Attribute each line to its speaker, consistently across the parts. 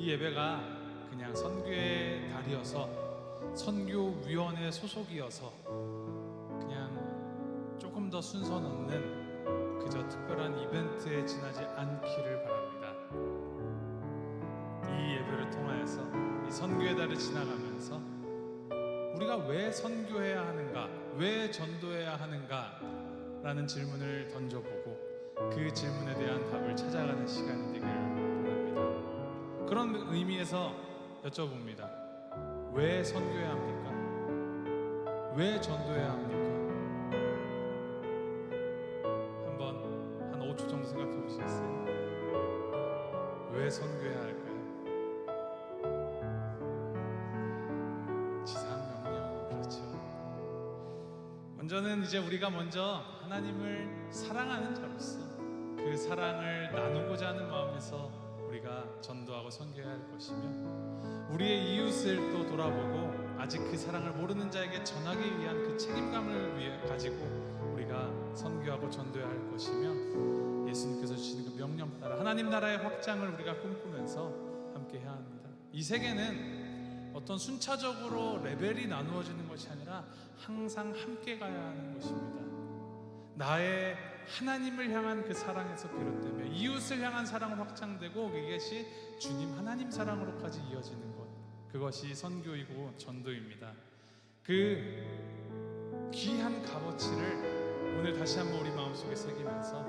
Speaker 1: 이 예배가 그냥 선교의 달이어서 선교위원회 소속이어서 그냥 조금 더 순서 넘는 그저 특별한 이벤트에 지나지 않기를 바랍니다. 이 예배를 통하여서 이 선교의 달을 지나가면서 우리가 왜 선교해야 하는가, 왜 전도해야 하는가 라는 질문을 던져보고 그 질문에 대한 답을 찾아가는 시간이 되기를 바랍니다. 그런 의미에서 여쭤봅니다. 왜 선교해야 합니까? 왜 전도해야 합니까? 한번 한 5초 정도 생각해 보시겠어요? 왜 선교해야 할까요? 지상 명령, 그렇죠. 먼저는 이제 우리가 먼저 하나님을 사랑하는 자로서 그 사랑을 나누고자 하는 마음에서 우리가 전도하고 선교해야 할 것이며, 우리의 이웃을 또 돌아보고 아직 그 사랑을 모르는 자에게 전하기 위한 그 책임감을 가지고 우리가 선교하고 전도해야 할 것이며, 예수님께서 주시는 그 명령 따라 하나님 나라의 확장을 우리가 꿈꾸면서 함께 해야 합니다. 이 세계는 어떤 순차적으로 레벨이 나누어지는 것이 아니라 항상 함께 가야 하는 것입니다. 나의 하나님을 향한 그 사랑에서 비롯되며 이웃을 향한 사랑으로 확장되고, 이것이 주님 하나님 사랑으로까지 이어지는 것, 그것이 선교이고 전도입니다. 그 귀한 값어치를 오늘 다시 한번 우리 마음속에 새기면서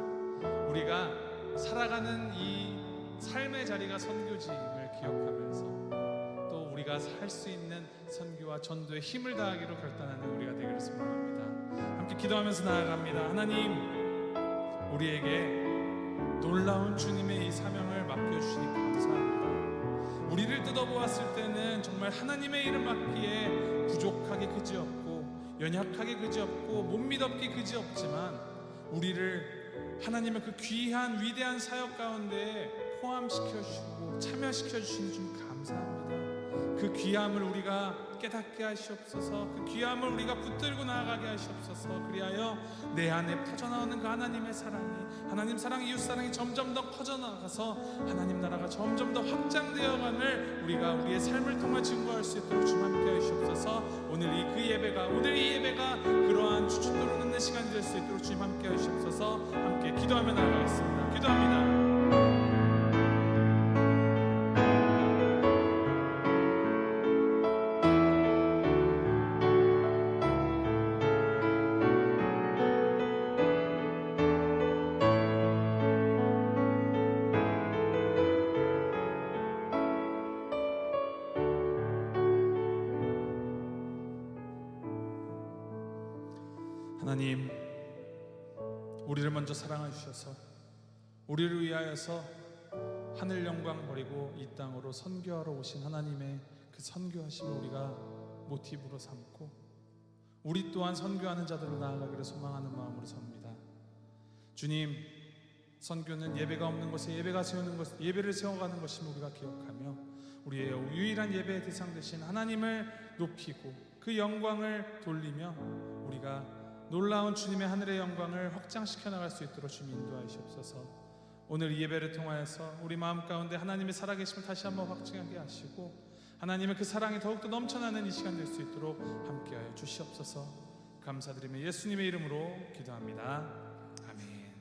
Speaker 1: 우리가 살아가는 이 삶의 자리가 선교지임을 기억하면서 또 우리가 살 수 있는 선교와 전도에 힘을 다하기로 결단하는 우리가 되기를 소망합니다. 함께 기도하면서 나아갑니다. 하나님, 우리에게 놀라운 주님의 이 사명을 맡겨주시니 감사합니다. 우리를 뜯어보았을 때는 정말 하나님의 이름 맡기에 부족하게 그지없고 연약하게 그지없고 못 믿었기 그지없지만, 우리를 하나님의 그 귀한 위대한 사역 가운데 포함시켜주시고 참여시켜주시니 좀 감사합니다. 그 귀함을 우리가 깨닫게 하시옵소서. 그 귀함을 우리가 붙들고 나아가게 하시옵소서. 그리하여 내 안에 퍼져나오는 그 하나님의 사랑이, 하나님 사랑, 이웃 사랑이 점점 더 퍼져나가서 하나님 나라가 점점 더 확장되어감을 우리가 우리의 삶을 통해 증거할 수 있도록 주님 함께 하시옵소서. 오늘 이 예배가 그러한 추측도로 넣는 시간이 될 수 있도록 주님 함께 하시옵소서. 함께 기도하며 나아가겠습니다. 기도합니다. 하나님, 우리를 먼저 사랑해 주셔서 우리를 위하여서 하늘 영광 버리고 이 땅으로 선교하러 오신 하나님의 그 선교하심을 우리가 모티브로 삼고 우리 또한 선교하는 자들로 나아가기를 소망하는 마음으로 섭니다. 주님, 선교는 예배가 없는 곳에 예배를 세워가는 것임을 우리가 기억하며 우리의 유일한 예배의 대상 되신 하나님을 높이고 그 영광을 돌리며 우리가 놀라운 주님의 하늘의 영광을 확장시켜 나갈 수 있도록 주님 인도하시옵소서. 오늘 이 예배를 통하여서 우리 마음 가운데 하나님의 살아계심을 다시 한번 확증하게 하시고 하나님의 그 사랑이 더욱더 넘쳐나는 이 시간 될 수 있도록 함께하여 주시옵소서. 감사드리며 예수님의 이름으로 기도합니다. 아멘.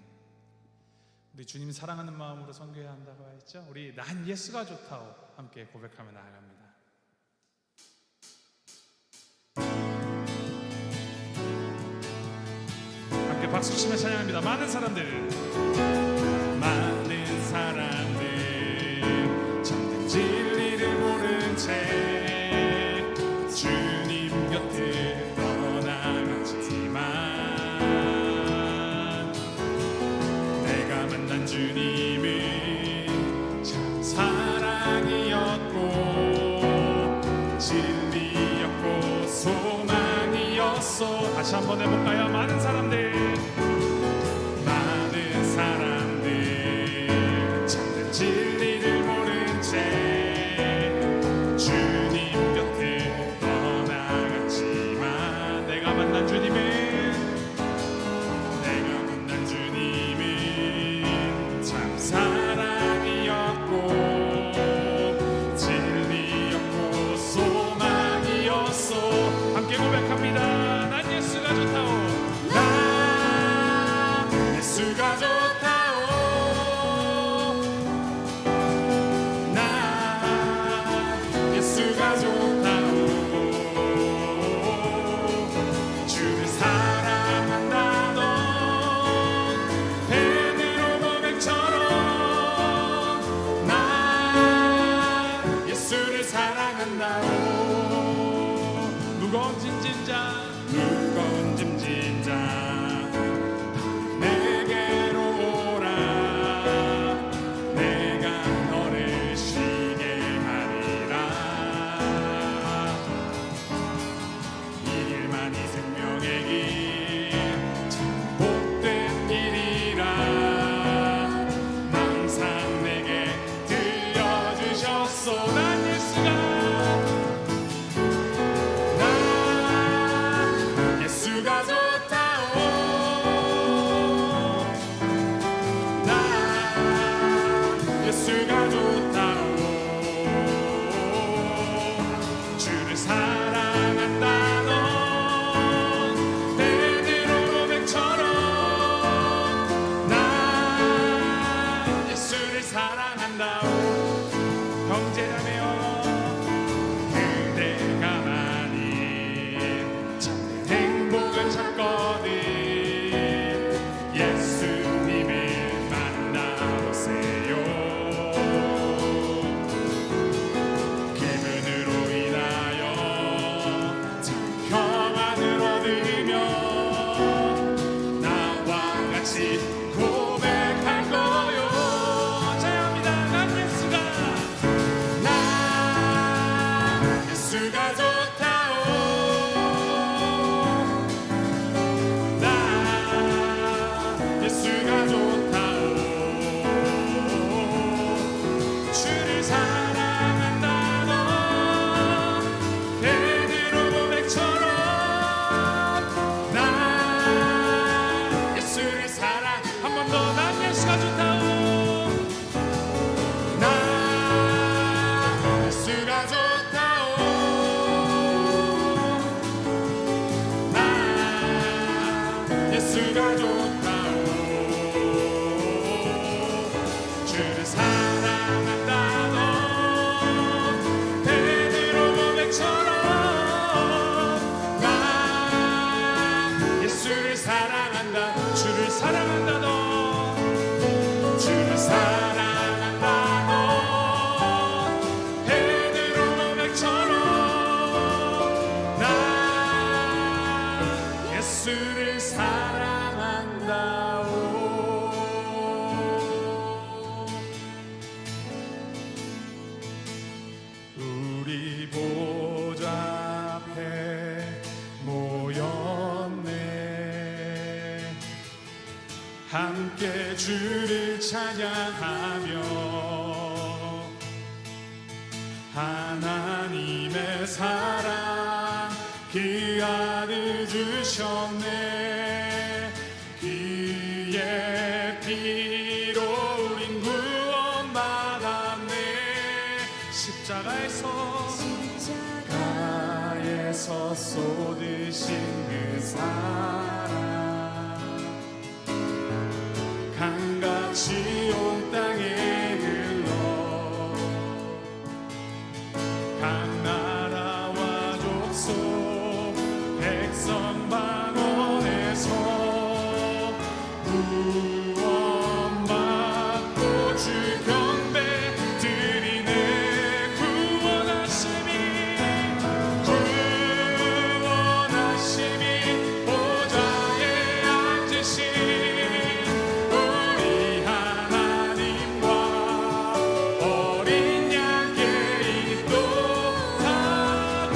Speaker 1: 우리 주님 사랑하는 마음으로 선교해야 한다고 했죠. 우리 난 예수가 좋다오 함께 고백하며 나아갑니다. 박수 치며 찬양합니다. 많은 사람들 참된 진리를 모른 채 주님 곁을 떠나갔지만 내가 만난 주님은 참 사랑이었고 진리였고 소망이었어. 다시 한번 해볼까요? 많은 사람들 참된 진리를 모른 채 주님 곁을 떠나갔지만 내가 만난 주님은 참 사랑이었고
Speaker 2: 좋다오 나 예수가 좋다오 주를 사랑한다 너 베드로 고백처럼 나 예수를 사랑한다오
Speaker 1: 무거운 짐진 자
Speaker 2: 무거운 짐진 자 내게로 오라 내가 너를 쉬게 하리라 이 일만이 생명의 길 참 복된 일이라 항상 내게 들려주셨소 난 예수가 예수가 좋다오 나 예수가 좋다오 주를 사랑한다 넌 베드로 고백처럼 나 예수를 사랑한다오 형제라며 그대가만이 참된 행복을 찾거든 예수님을 만나보세요 그분으로 인하여 참 평안을 얻으며 나와 같이 고백할 거요 자유합니다 난 예수가 좋다오 나 예수가 좋다오 주를 사랑한다 너 베드로 고백처럼 나 예수를 사랑 한 번 더 난 예수가 좋다오 나 예수가 좋다오 나 예수가 좋다오 주를 사랑한다 너 베드로 고백처럼 나 예수를 사랑한다 주를 사랑한다 너 주를 사랑한다 너 베드로 고백처럼 나 예수를 사랑한다오 우리 보좌 앞에 모였네 함께 주를 찬양하며 하나님의 사랑 그 아들 주셨네 그의 피로 우린 구원받았네 십자가에서 쏟으신 그 사랑 강같이 온 땅에 흘러 각 나라와 족속 백성 방언에서 구원받고 주 경배 드리네 구원하심이 보좌에 앉으신 우리 하나님과 어린 양께 인도하고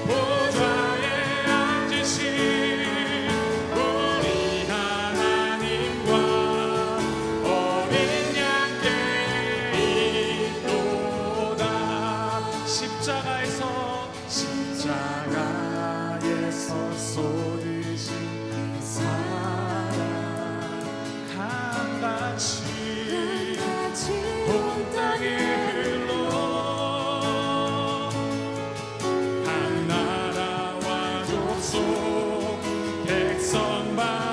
Speaker 2: 보좌에 앉으신 우리 하나님과 어린 양께 인도다 십자가에서 쏟으신 사랑 강같이 온 땅에 흘러 각 나라와 족속 백성 방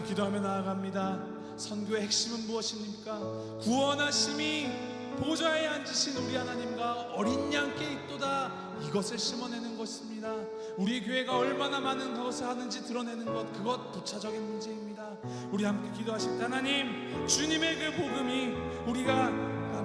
Speaker 1: 함께 기도하며 나아갑니다. 선교의 핵심은 무엇입니까? 구원하심이 보좌에 앉으신 우리 하나님과 어린 양께 있도다, 이것을 심어내는 것입니다. 우리 교회가 얼마나 많은 것을 하는지 드러내는 것, 그것 부차적인 문제입니다. 우리 함께 기도하실 때, 하나님, 주님의 그 복음이, 우리가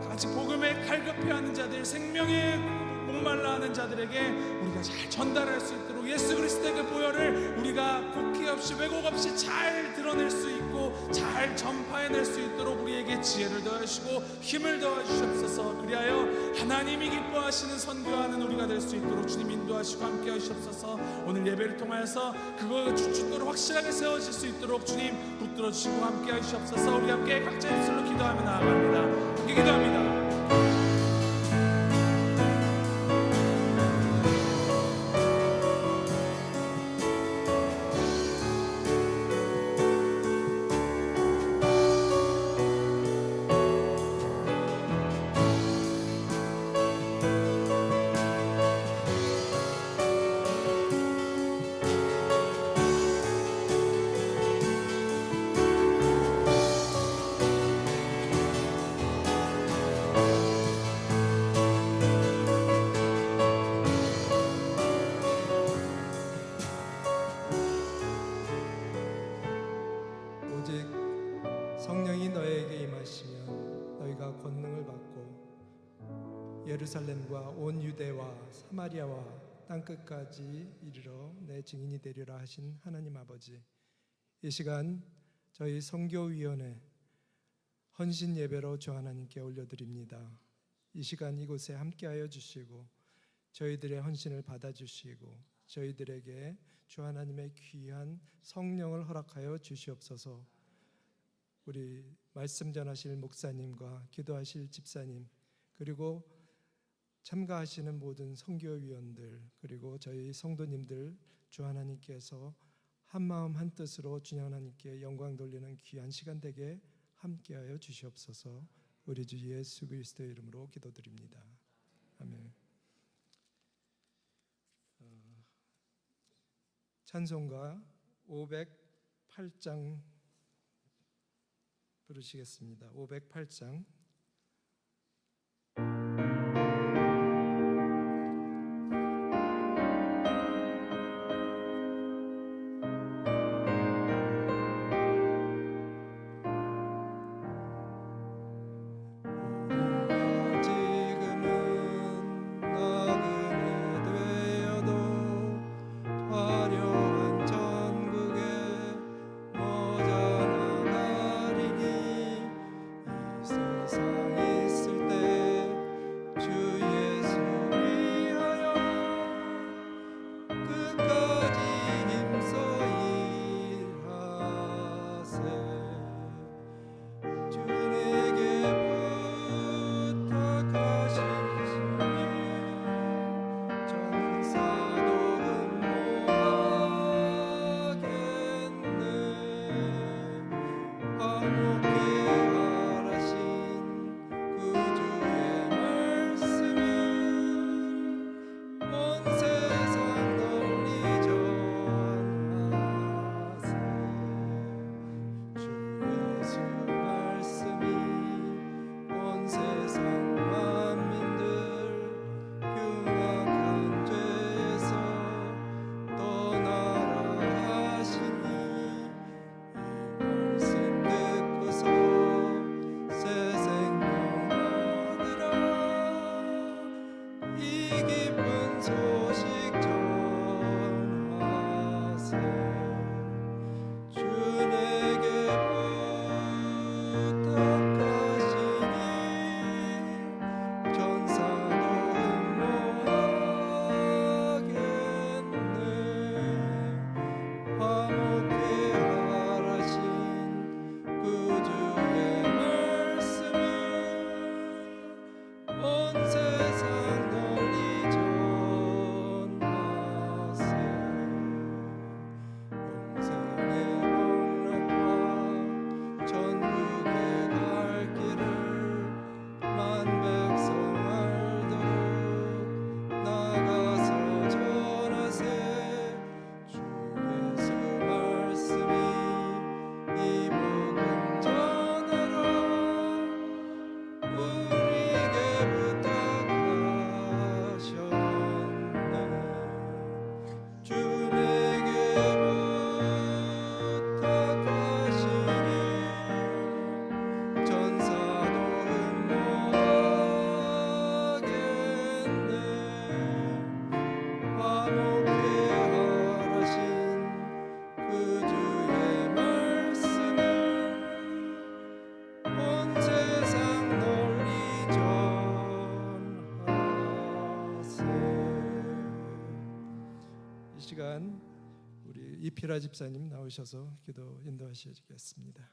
Speaker 1: 아직 복음에 갈급해하는 자들, 생명에 목말라 하는 자들에게 우리가 잘 전달할 수 있도록 예수 그리스도의 그 보혈을 우리가 곡해 없이 왜곡 없이 잘 드러낼 수 있고 잘 전파해낼 수 있도록 우리에게 지혜를 더하시고 힘을 더하시옵소서. 그리하여 하나님이 기뻐하시는 선교하는 우리가 될 수 있도록 주님 인도하시고 함께 하시옵소서. 오늘 예배를 통하여서 그거 주춧돌을 확실하게 세워질 수 있도록 주님 붙들어 주시고 함께 하시옵소서. 우리 함께 각자 입술로 기도하며 나아갑니다. 함께 기도합니다.
Speaker 3: 오직 성령이 너에게 임하시면 너희가 권능을 받고 예루살렘과 온 유대와 사마리아와 땅끝까지 이르러 내 증인이 되리라 하신 하나님 아버지, 이 시간 저희 선교위원회 헌신 예배로 주 하나님께 올려드립니다. 이 시간 이곳에 함께하여 주시고 저희들의 헌신을 받아주시고 저희들에게 주 하나님의 귀한 성령을 허락하여 주시옵소서. 우리 말씀 전하실 목사님과 기도하실 집사님, 그리고 참가하시는 모든 선교위원들, 그리고 저희 성도님들, 주 하나님께서 한마음 한뜻으로 주 하나님께 영광 돌리는 귀한 시간 되게 함께하여 주시옵소서. 우리 주 예수 그리스도의 이름으로 기도드립니다. 아멘. 찬송가 508장 부르시겠습니다. 508장. 세상 시간 우리 이피라 집사님 나오셔서 기도 인도하시겠습니다.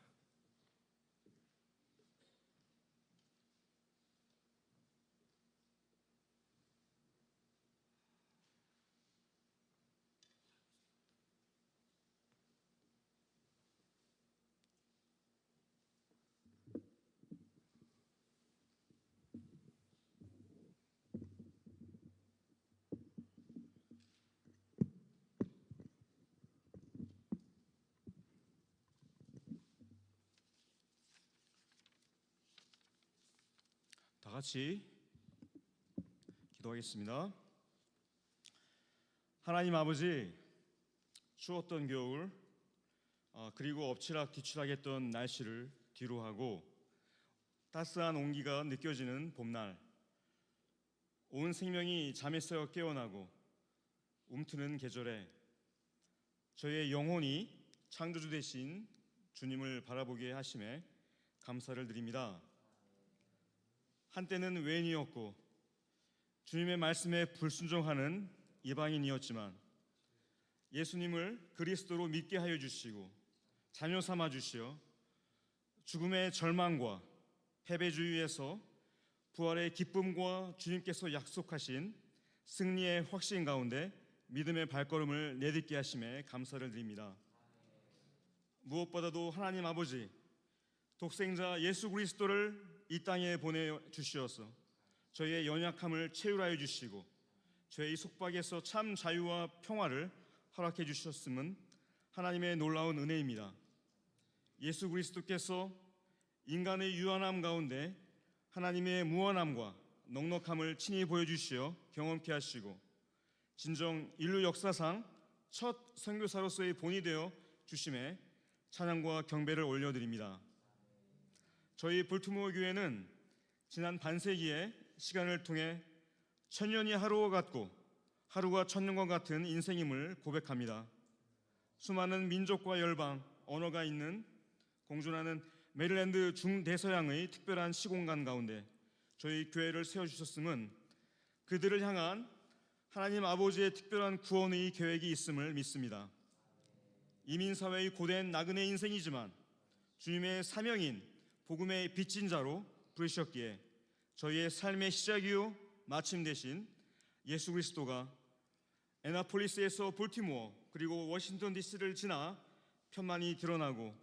Speaker 2: 다 같이 기도하겠습니다. 하나님 아버지, 추웠던 겨울 그리고 엎치락뒤치락했던 날씨를 뒤로하고 따스한 온기가 느껴지는 봄날, 온 생명이 잠에서 깨어나고 움트는 계절에 저희의 영혼이 창조주 되신 주님을 바라보게 하심에 감사를 드립니다. 한때는 외인이었고 주님의 말씀에 불순종하는 이방인이었지만 예수님을 그리스도로 믿게 하여 주시고 자녀 삼아 주시어 죽음의 절망과 패배주의에서 부활의 기쁨과 주님께서 약속하신 승리의 확신 가운데 믿음의 발걸음을 내딛게 하심에 감사를 드립니다. 무엇보다도 하나님 아버지, 독생자 예수 그리스도를 이 땅에 보내주시어서 저희의 연약함을 채울하여 주시고 저희 속박에서 참 자유와 평화를 허락해 주셨음은 하나님의 놀라운 은혜입니다. 예수 그리스도께서 인간의 유한함 가운데 하나님의 무한함과 넉넉함을 친히 보여주시어 경험케 하시고 진정 인류 역사상 첫 선교사로서의 본이 되어 주심에 찬양과 경배를 올려드립니다. 저희 볼티모어 교회는 지난 반세기의 시간을 통해 천년이 하루와 같고 하루가 천년과 같은 인생임을 고백합니다. 수많은 민족과 열방, 언어가 있는 공존하는 메릴랜드 중대서양의 특별한 시공간 가운데 저희 교회를 세워주셨음은 그들을 향한 하나님 아버지의 특별한 구원의 계획이 있음을 믿습니다. 이민사회의 고된 나그네 인생이지만 주님의 사명인 복음의 빚진 자로 부르셨기에 저희의 삶의 시작이요 마침 되신 예수 그리스도가 애나폴리스에서 볼티모어 그리고 워싱턴 DC를 지나 편만히 드러나고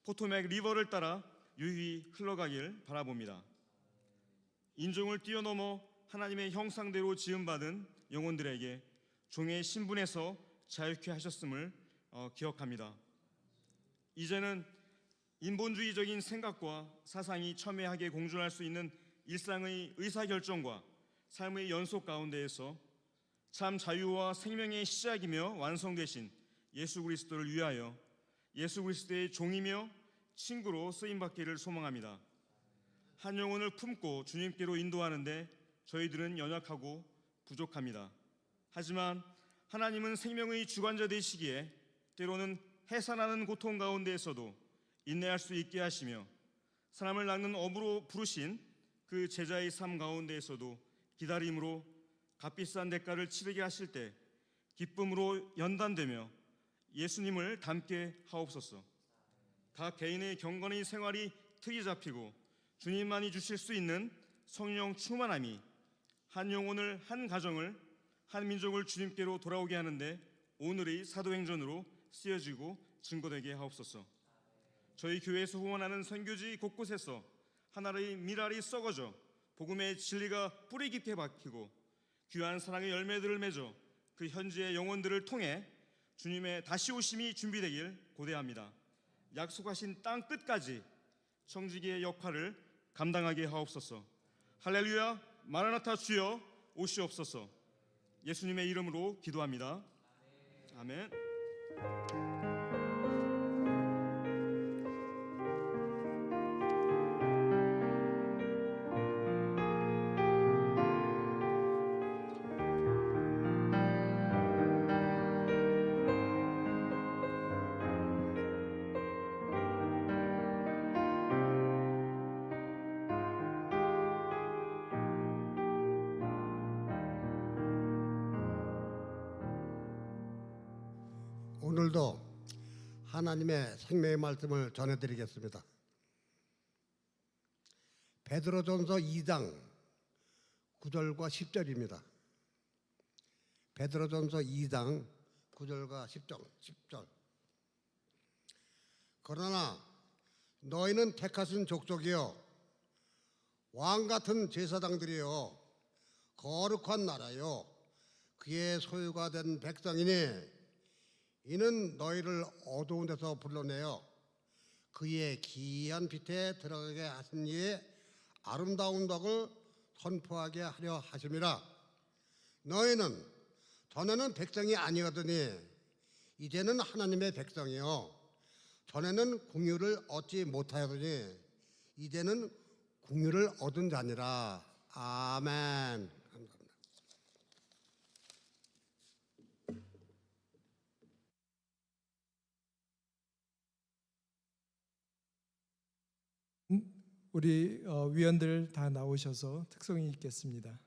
Speaker 2: 포토맥 리버를 따라 유유히 흘러가길 바라봅니다. 인종을 뛰어넘어 하나님의 형상대로 지음받은 영혼들에게 종의 신분에서 자유케 하셨음을 기억합니다. 이제는 인본주의적인 생각과 사상이 첨예하게 공존할 수 있는 일상의 의사결정과 삶의 연속 가운데에서 참 자유와 생명의 시작이며 완성되신 예수 그리스도를 위하여 예수 그리스도의 종이며 친구로 쓰임받기를 소망합니다. 한 영혼을 품고 주님께로 인도하는데 저희들은 연약하고 부족합니다. 하지만 하나님은 생명의 주관자 되시기에 때로는 해산하는 고통 가운데에서도 인내할 수 있게 하시며 사람을 낚는 어부로 부르신 그 제자의 삶 가운데에서도 기다림으로 값비싼 대가를 치르게 하실 때 기쁨으로 연단되며 예수님을 닮게 하옵소서. 각 개인의 경건의 생활이 틀이 잡히고 주님만이 주실 수 있는 성령 충만함이 한 영혼을, 한 가정을, 한 민족을 주님께로 돌아오게 하는데 오늘의 사도행전으로 쓰여지고 증거되게 하옵소서. 저희 교회에서 후원하는 선교지 곳곳에서 하나의 밀알이 썩어져 복음의 진리가 뿌리 깊게 박히고 귀한 사랑의 열매들을 맺어 그 현지의 영혼들을 통해 주님의 다시 오심이 준비되길 고대합니다. 약속하신 땅 끝까지 청지기의 역할을 감당하게 하옵소서. 할렐루야, 마라나타 주여 오시옵소서. 예수님의 이름으로 기도합니다. 아멘.
Speaker 4: 오늘도 하나님의 생명의 말씀을 전해드리겠습니다. 베드로전서 2장 9절과 10절입니다. 베드로전서 2장 9절과 10절. 그러나 너희는 택하신 족속이요 왕같은 제사장들이요 거룩한 나라요 그의 소유가 된 백성이니 이는 너희를 어두운 데서 불러내어 그의 기이한 빛에 들어가게 하신 이의 아름다운 덕을 선포하게 하려 하심이라. 너희는 전에는 백성이 아니었더니 이제는 하나님의 백성이요 전에는 궁유를 얻지 못하였더니 이제는 궁유를 얻은 자니라. 아멘. 감사합니다.
Speaker 3: 우리 위원들 다 나오셔서 특송이 있겠습니다.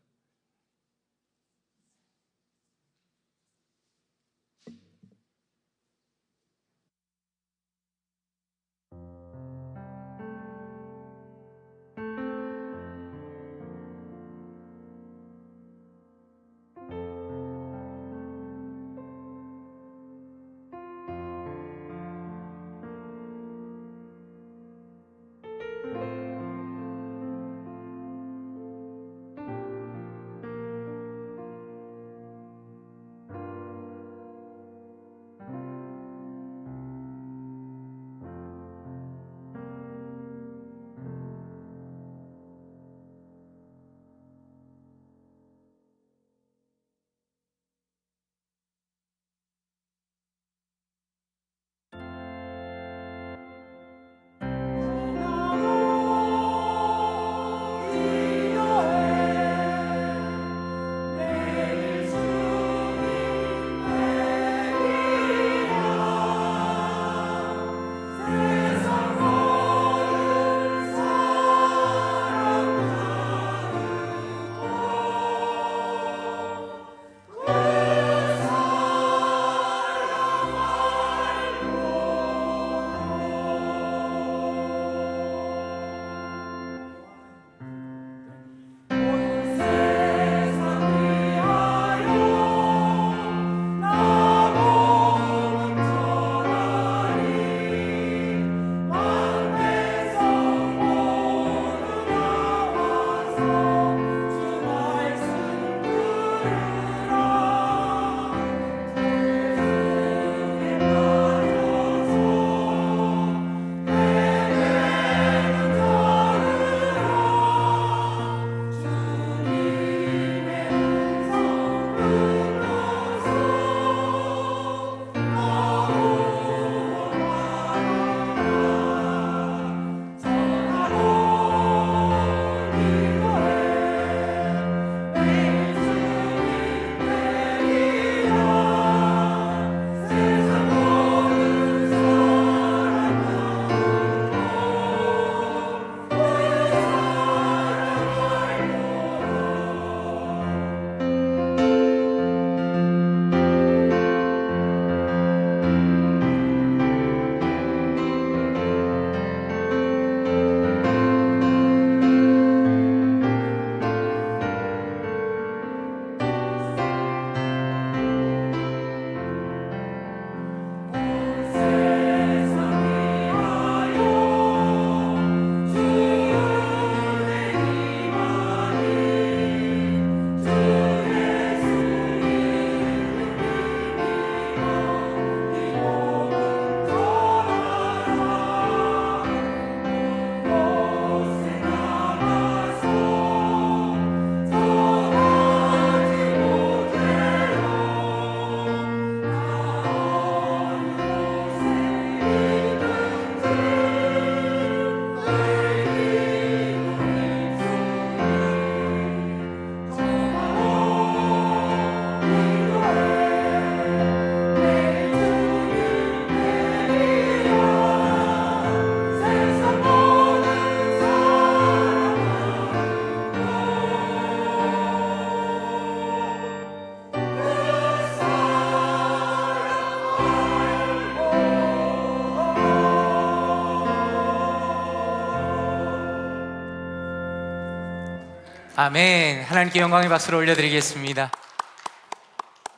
Speaker 5: 아멘. 하나님께 영광의 박수를 올려드리겠습니다.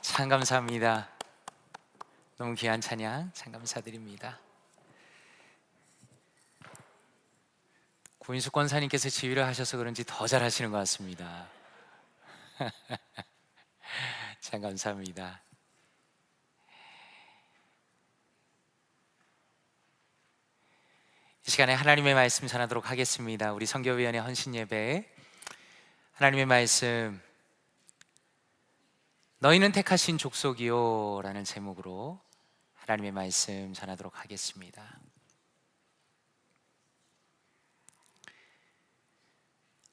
Speaker 5: 참 감사합니다. 너무 귀한 찬양 참 감사드립니다. 구인숙 권사님께서 지휘를 하셔서 그런지 더 잘하시는 것 같습니다. 참 감사합니다. 이 시간에 하나님의 말씀 전하도록 하겠습니다. 우리 선교위원회 헌신예배 하나님의 말씀, 너희는 택하신 족속이요 라는 제목으로 하나님의 말씀 전하도록 하겠습니다.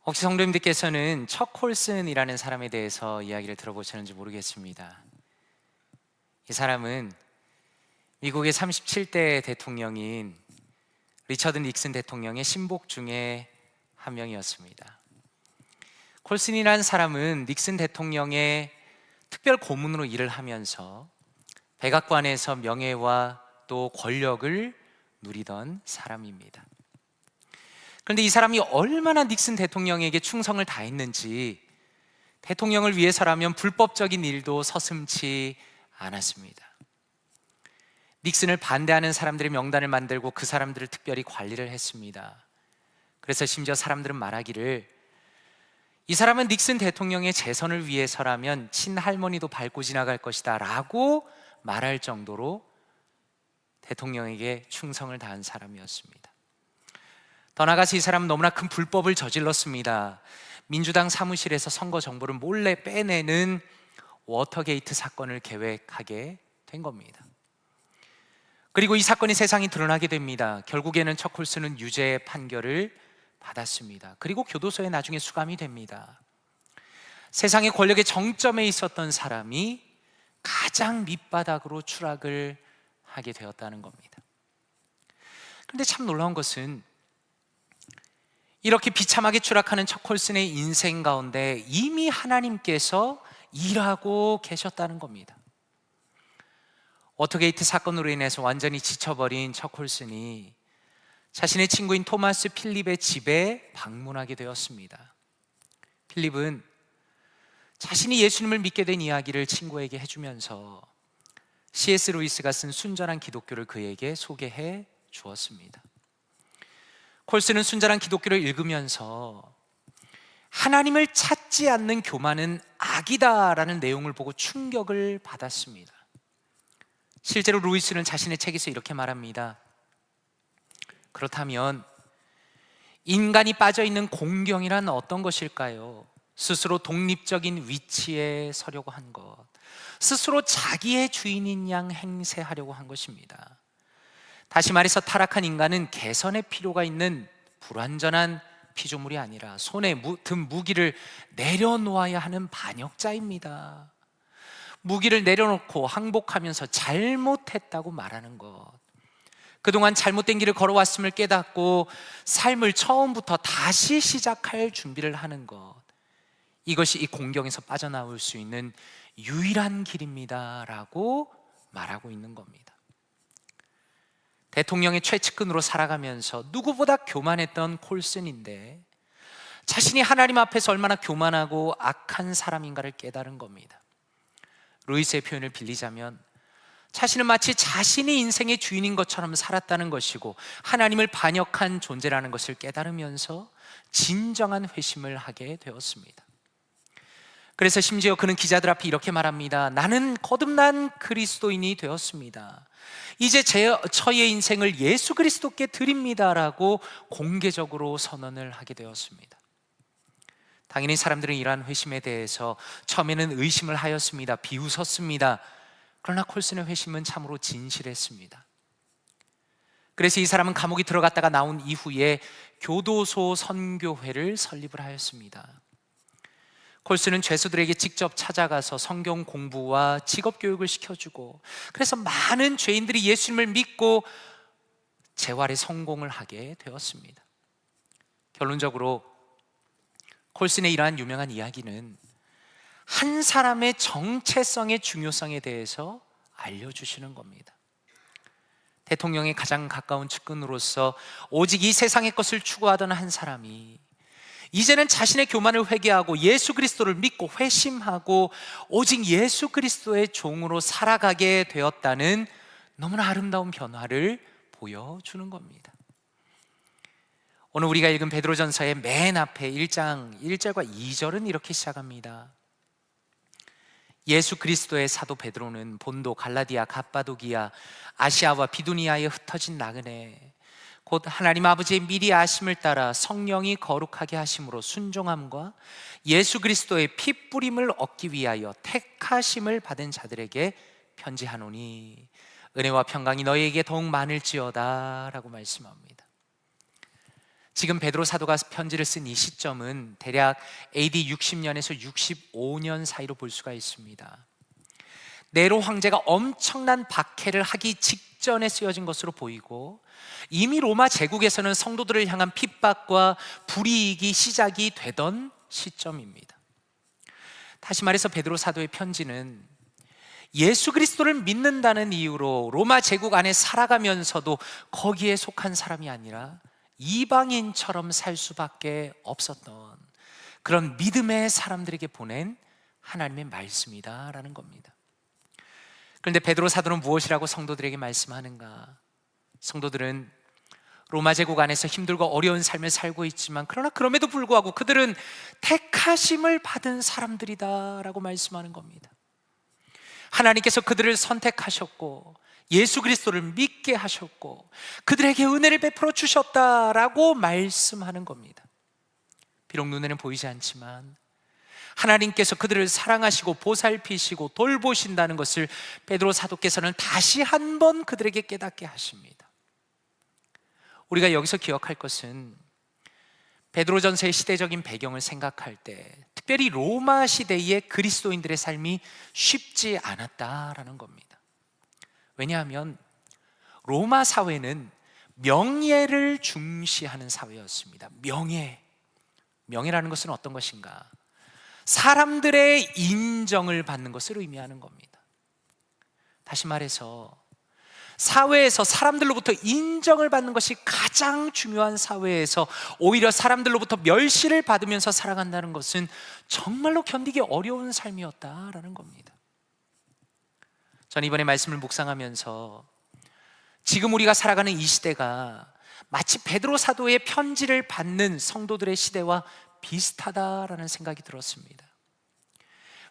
Speaker 5: 혹시 성도님들께서는 척 콜슨이라는 사람에 대해서 이야기를 들어보셨는지 모르겠습니다. 이 사람은 미국의 37대 대통령인 리처드 닉슨 대통령의 신복 중에 한 명이었습니다. 콜슨이라는 사람은 닉슨 대통령의 특별 고문으로 일을 하면서 백악관에서 명예와 또 권력을 누리던 사람입니다. 그런데 이 사람이 얼마나 닉슨 대통령에게 충성을 다했는지 대통령을 위해서라면 불법적인 일도 서슴지 않았습니다. 닉슨을 반대하는 사람들의 명단을 만들고 그 사람들을 특별히 관리를 했습니다. 그래서 심지어 사람들은 말하기를, 이 사람은 닉슨 대통령의 재선을 위해서라면 친할머니도 밟고 지나갈 것이다 라고 말할 정도로 대통령에게 충성을 다한 사람이었습니다. 더 나아가서 이 사람은 너무나 큰 불법을 저질렀습니다. 민주당 사무실에서 선거 정보를 몰래 빼내는 워터게이트 사건을 계획하게 된 겁니다. 그리고 이 사건이 세상에 드러나게 됩니다. 결국에는 척 콜슨은 유죄 판결을 받았습니다. 그리고 교도소에 나중에 수감이 됩니다. 세상의 권력의 정점에 있었던 사람이 가장 밑바닥으로 추락을 하게 되었다는 겁니다. 그런데 참 놀라운 것은 이렇게 비참하게 추락하는 척 콜슨의 인생 가운데 이미 하나님께서 일하고 계셨다는 겁니다. 워터게이트 사건으로 인해서 완전히 지쳐버린 척 콜슨이 자신의 친구인 토마스 필립의 집에 방문하게 되었습니다. 필립은 자신이 예수님을 믿게 된 이야기를 친구에게 해주면서 C.S. 루이스가 쓴 순전한 기독교를 그에게 소개해 주었습니다. 콜슨은 순전한 기독교를 읽으면서 하나님을 찾지 않는 교만은 악이다라는 내용을 보고 충격을 받았습니다. 실제로 루이스는 자신의 책에서 이렇게 말합니다. 그렇다면 인간이 빠져있는 공경이란 어떤 것일까요? 스스로 독립적인 위치에 서려고 한 것, 스스로 자기의 주인인 양 행세하려고 한 것입니다. 다시 말해서 타락한 인간은 개선의 필요가 있는 불완전한 피조물이 아니라 손에 든 무기를 내려놓아야 하는 반역자입니다. 무기를 내려놓고 항복하면서 잘못했다고 말하는 것, 그동안 잘못된 길을 걸어왔음을 깨닫고 삶을 처음부터 다시 시작할 준비를 하는 것, 이것이 이 공경에서 빠져나올 수 있는 유일한 길입니다 라고 말하고 있는 겁니다. 대통령의 최측근으로 살아가면서 누구보다 교만했던 콜슨인데 자신이 하나님 앞에서 얼마나 교만하고 악한 사람인가를 깨달은 겁니다. 루이스의 표현을 빌리자면 자신은 마치 자신이 인생의 주인인 것처럼 살았다는 것이고 하나님을 반역한 존재라는 것을 깨달으면서 진정한 회심을 하게 되었습니다. 그래서 심지어 그는 기자들 앞에 이렇게 말합니다. 나는 거듭난 그리스도인이 되었습니다. 이제 저의 인생을 예수 그리스도께 드립니다 라고 공개적으로 선언을 하게 되었습니다. 당연히 사람들은 이러한 회심에 대해서 처음에는 의심을 하였습니다. 비웃었습니다. 그러나 콜슨의 회심은 참으로 진실했습니다. 그래서 이 사람은 감옥에 들어갔다가 나온 이후에 교도소 선교회를 설립을 하였습니다. 콜슨은 죄수들에게 직접 찾아가서 성경 공부와 직업 교육을 시켜주고, 그래서 많은 죄인들이 예수님을 믿고 재활에 성공을 하게 되었습니다. 결론적으로 콜슨의 이러한 유명한 이야기는 한 사람의 정체성의 중요성에 대해서 알려주시는 겁니다. 대통령의 가장 가까운 측근으로서 오직 이 세상의 것을 추구하던 한 사람이 이제는 자신의 교만을 회개하고 예수 그리스도를 믿고 회심하고 오직 예수 그리스도의 종으로 살아가게 되었다는 너무나 아름다운 변화를 보여주는 겁니다. 오늘 우리가 읽은 베드로전서의 맨 앞에 1장 1절과 2절은 이렇게 시작합니다. 예수 그리스도의 사도 베드로는 본도, 갈라디아, 갑바도기아, 아시아와 비두니아에 흩어진 나그네 곧 하나님 아버지의 미리 아심을 따라 성령이 거룩하게 하심으로 순종함과 예수 그리스도의 피 뿌림을 얻기 위하여 택하심을 받은 자들에게 편지하노니 은혜와 평강이 너희에게 더욱 많을지어다 라고 말씀합니다. 지금 베드로 사도가 편지를 쓴 이 시점은 대략 AD 60년에서 65년 사이로 볼 수가 있습니다. 네로 황제가 엄청난 박해를 하기 직전에 쓰여진 것으로 보이고 이미 로마 제국에서는 성도들을 향한 핍박과 불이익이 시작이 되던 시점입니다. 다시 말해서 베드로 사도의 편지는 예수 그리스도를 믿는다는 이유로 로마 제국 안에 살아가면서도 거기에 속한 사람이 아니라 이방인처럼 살 수밖에 없었던 그런 믿음의 사람들에게 보낸 하나님의 말씀이다라는 겁니다. 그런데 베드로 사도는 무엇이라고 성도들에게 말씀하는가? 성도들은 로마 제국 안에서 힘들고 어려운 삶을 살고 있지만 그러나 그럼에도 불구하고 그들은 택하심을 받은 사람들이다라고 말씀하는 겁니다. 하나님께서 그들을 선택하셨고 예수 그리스도를 믿게 하셨고 그들에게 은혜를 베풀어 주셨다라고 말씀하는 겁니다. 비록 눈에는 보이지 않지만 하나님께서 그들을 사랑하시고 보살피시고 돌보신다는 것을 베드로 사도께서는 다시 한번 그들에게 깨닫게 하십니다. 우리가 여기서 기억할 것은 베드로전서의 시대적인 배경을 생각할 때 특별히 로마 시대의 그리스도인들의 삶이 쉽지 않았다라는 겁니다. 왜냐하면 로마 사회는 명예를 중시하는 사회였습니다. 명예라는 것은 어떤 것인가? 사람들의 인정을 받는 것을 의미하는 겁니다. 다시 말해서 사회에서 사람들로부터 인정을 받는 것이 가장 중요한 사회에서 오히려 사람들로부터 멸시를 받으면서 살아간다는 것은 정말로 견디기 어려운 삶이었다라는 겁니다. 전 이번에 말씀을 묵상하면서 지금 우리가 살아가는 이 시대가 마치 베드로 사도의 편지를 받는 성도들의 시대와 비슷하다라는 생각이 들었습니다.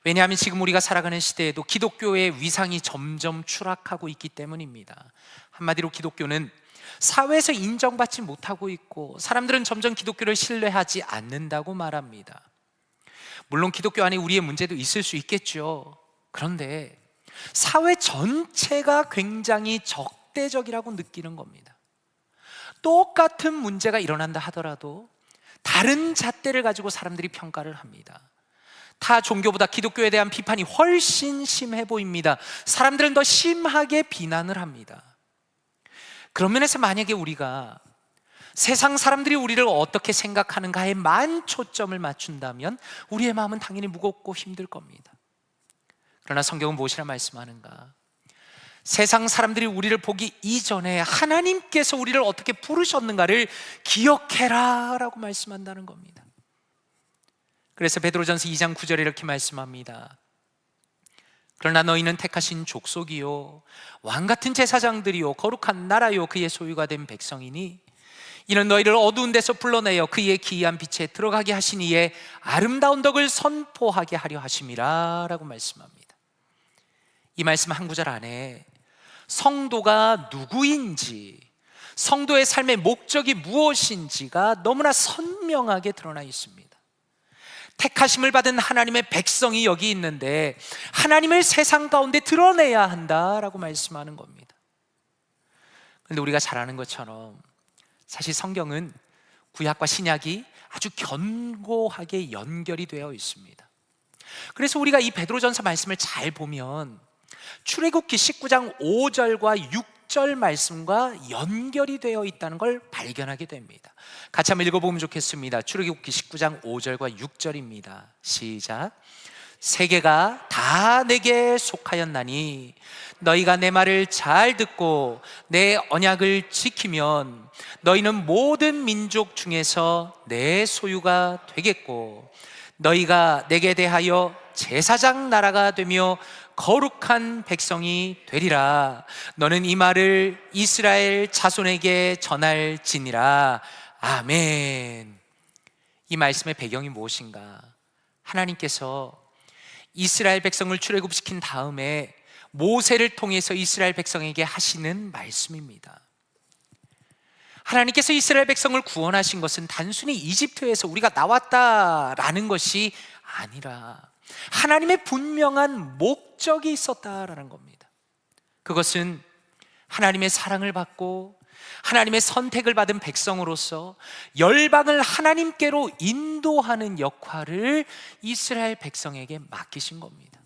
Speaker 5: 왜냐하면 지금 우리가 살아가는 시대에도 기독교의 위상이 점점 추락하고 있기 때문입니다. 한마디로 기독교는 사회에서 인정받지 못하고 있고 사람들은 점점 기독교를 신뢰하지 않는다고 말합니다. 물론 기독교 안에 우리의 문제도 있을 수 있겠죠. 그런데 사회 전체가 굉장히 적대적이라고 느끼는 겁니다. 똑같은 문제가 일어난다 하더라도 다른 잣대를 가지고 사람들이 평가를 합니다. 타 종교보다 기독교에 대한 비판이 훨씬 심해 보입니다. 사람들은 더 심하게 비난을 합니다. 그런 면에서 만약에 우리가 세상 사람들이 우리를 어떻게 생각하는가에 만 초점을 맞춘다면 우리의 마음은 당연히 무겁고 힘들 겁니다. 그러나 성경은 무엇이라 말씀하는가? 세상 사람들이 우리를 보기 이전에 하나님께서 우리를 어떻게 부르셨는가를 기억해라 라고 말씀한다는 겁니다. 그래서 베드로전서 2장 9절에 이렇게 말씀합니다. 그러나 너희는 택하신 족속이요 왕같은 제사장들이요 거룩한 나라요 그의 소유가 된 백성이니 이는 너희를 어두운 데서 불러내어 그의 기이한 빛에 들어가게 하신 이의 아름다운 덕을 선포하게 하려 하심이라 라고 말씀합니다. 이 말씀 한 구절 안에 성도가 누구인지, 성도의 삶의 목적이 무엇인지가 너무나 선명하게 드러나 있습니다. 택하심을 받은 하나님의 백성이 여기 있는데 하나님을 세상 가운데 드러내야 한다라고 말씀하는 겁니다. 그런데 우리가 잘 아는 것처럼 사실 성경은 구약과 신약이 아주 견고하게 연결이 되어 있습니다. 그래서 우리가 이 베드로전서 말씀을 잘 보면 출애굽기 19장 5절과 6절 말씀과 연결이 되어 있다는 걸 발견하게 됩니다. 같이 한번 읽어보면 좋겠습니다. 출애굽기 19장 5절과 6절입니다. 시작. 세계가 다 내게 속하였나니 너희가 내 말을 잘 듣고 내 언약을 지키면 너희는 모든 민족 중에서 내 소유가 되겠고 너희가 내게 대하여 제사장 나라가 되며 거룩한 백성이 되리라. 너는 이 말을 이스라엘 자손에게 전할지니라. 아멘. 이 말씀의 배경이 무엇인가? 하나님께서 이스라엘 백성을 출애굽시킨 다음에 모세를 통해서 이스라엘 백성에게 하시는 말씀입니다. 하나님께서 이스라엘 백성을 구원하신 것은 단순히 이집트에서 우리가 나왔다라는 것이 아니라 하나님의 분명한 목적이 있었다라는 겁니다. 그것은 하나님의 사랑을 받고 하나님의 선택을 받은 백성으로서 열방을 하나님께로 인도하는 역할을 이스라엘 백성에게 맡기신 겁니다.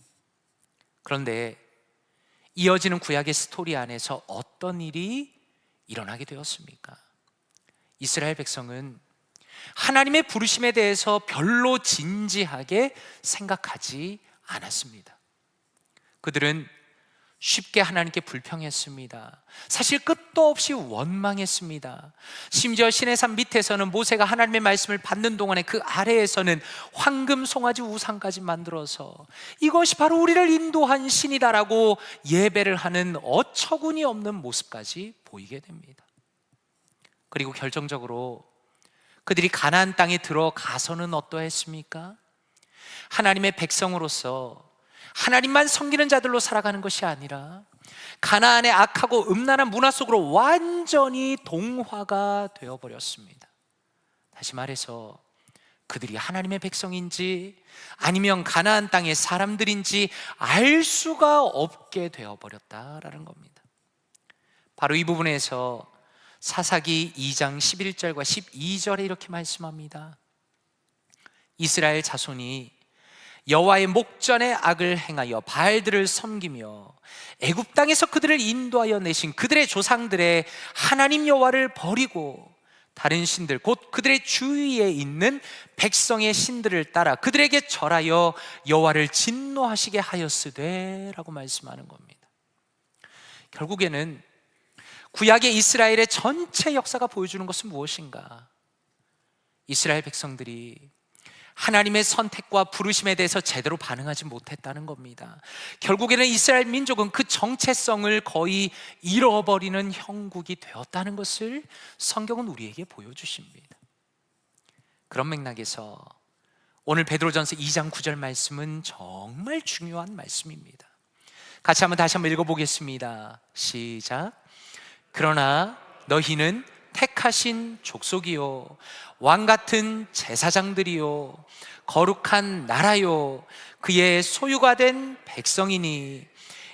Speaker 5: 그런데 이어지는 구약의 스토리 안에서 어떤 일이 일어나게 되었습니까? 이스라엘 백성은 하나님의 부르심에 대해서 별로 진지하게 생각하지 않았습니다. 그들은 쉽게 하나님께 불평했습니다. 사실 끝도 없이 원망했습니다. 심지어 시내산 밑에서는 모세가 하나님의 말씀을 받는 동안에 그 아래에서는 황금 송아지 우상까지 만들어서 이것이 바로 우리를 인도한 신이다라고 예배를 하는 어처구니 없는 모습까지 보이게 됩니다. 그리고 결정적으로 그들이 가나안 땅에 들어가서는 어떠했습니까? 하나님의 백성으로서 하나님만 섬기는 자들로 살아가는 것이 아니라 가나안의 악하고 음란한 문화 속으로 완전히 동화가 되어버렸습니다. 다시 말해서 그들이 하나님의 백성인지 아니면 가나안 땅의 사람들인지 알 수가 없게 되어버렸다라는 겁니다. 바로 이 부분에서 사사기 2장 11절과 12절에 이렇게 말씀합니다. 이스라엘 자손이 여호와의 목전에 악을 행하여 바알들을 섬기며 애굽 땅에서 그들을 인도하여 내신 그들의 조상들의 하나님 여호와를 버리고 다른 신들 곧 그들의 주위에 있는 백성의 신들을 따라 그들에게 절하여 여호와를 진노하시게 하였으되 라고 말씀하는 겁니다. 결국에는 구약의 이스라엘의 전체 역사가 보여주는 것은 무엇인가? 이스라엘 백성들이 하나님의 선택과 부르심에 대해서 제대로 반응하지 못했다는 겁니다. 결국에는 이스라엘 민족은 그 정체성을 거의 잃어버리는 형국이 되었다는 것을 성경은 우리에게 보여주십니다. 그런 맥락에서 오늘 베드로전서 2장 9절 말씀은 정말 중요한 말씀입니다. 같이 다시 한번 읽어보겠습니다. 시작. 그러나 너희는 택하신 족속이요 왕같은 제사장들이요 거룩한 나라요 그의 소유가 된 백성이니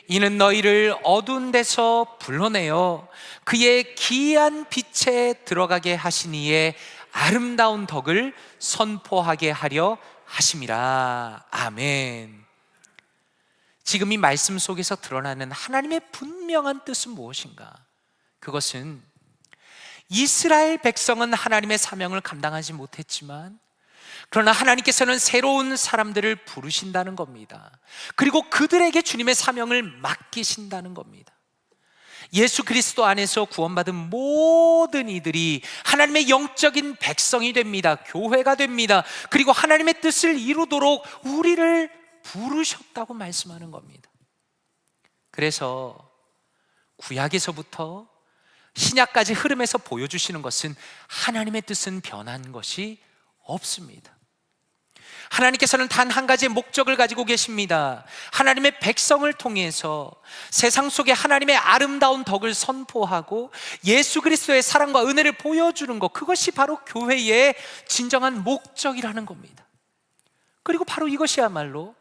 Speaker 5: 이는 너희를 어두운 데서 불러내어 그의 기이한 빛에 들어가게 하시니에 아름다운 덕을 선포하게 하려 하심이라. 아멘. 지금 이 말씀 속에서 드러나는 하나님의 분명한 뜻은 무엇인가? 그것은 이스라엘 백성은 하나님의 사명을 감당하지 못했지만 그러나 하나님께서는 새로운 사람들을 부르신다는 겁니다. 그리고 그들에게 주님의 사명을 맡기신다는 겁니다. 예수 그리스도 안에서 구원받은 모든 이들이 하나님의 영적인 백성이 됩니다. 교회가 됩니다. 그리고 하나님의 뜻을 이루도록 우리를 부르셨다고 말씀하는 겁니다. 그래서 구약에서부터 신약까지 흐름에서 보여주시는 것은 하나님의 뜻은 변한 것이 없습니다. 하나님께서는 단 한 가지의 목적을 가지고 계십니다. 하나님의 백성을 통해서 세상 속에 하나님의 아름다운 덕을 선포하고 예수 그리스도의 사랑과 은혜를 보여주는 것, 그것이 바로 교회의 진정한 목적이라는 겁니다. 그리고 바로 이것이야말로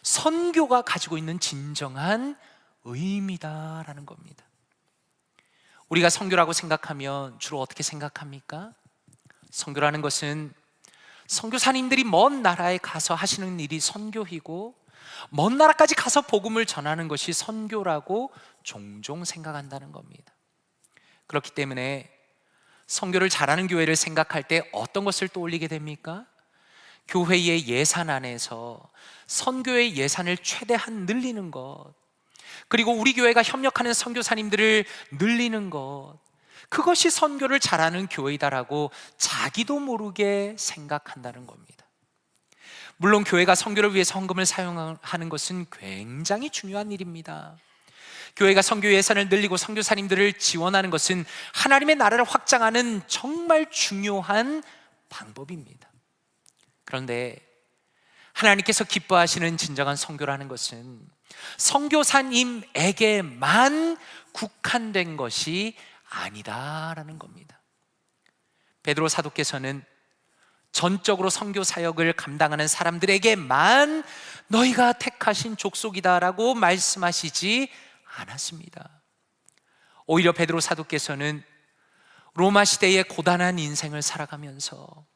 Speaker 5: 선교가 가지고 있는 진정한 의미다라는 겁니다. 우리가 선교라고 생각하면 주로 어떻게 생각합니까? 선교라는 것은 선교사님들이 먼 나라에 가서 하시는 일이 선교이고 먼 나라까지 가서 복음을 전하는 것이 선교라고 종종 생각한다는 겁니다. 그렇기 때문에 선교를 잘하는 교회를 생각할 때 어떤 것을 떠올리게 됩니까? 교회의 예산 안에서 선교의 예산을 최대한 늘리는 것, 그리고 우리 교회가 협력하는 선교사님들을 늘리는 것, 그것이 선교를 잘하는 교회이다라고 자기도 모르게 생각한다는 겁니다. 물론 교회가 선교를 위해서 헌금을 사용하는 것은 굉장히 중요한 일입니다. 교회가 선교 예산을 늘리고 선교사님들을 지원하는 것은 하나님의 나라를 확장하는 정말 중요한 방법입니다. 그런데 하나님께서 기뻐하시는 진정한 선교라는 것은 선교사님에게만 국한된 것이 아니다라는 겁니다. 베드로 사도께서는 전적으로 선교 사역을 감당하는 사람들에게만 너희가 택하신 족속이다라고 말씀하시지 않았습니다. 오히려 베드로 사도께서는 로마 시대의 고단한 인생을 살아가면서,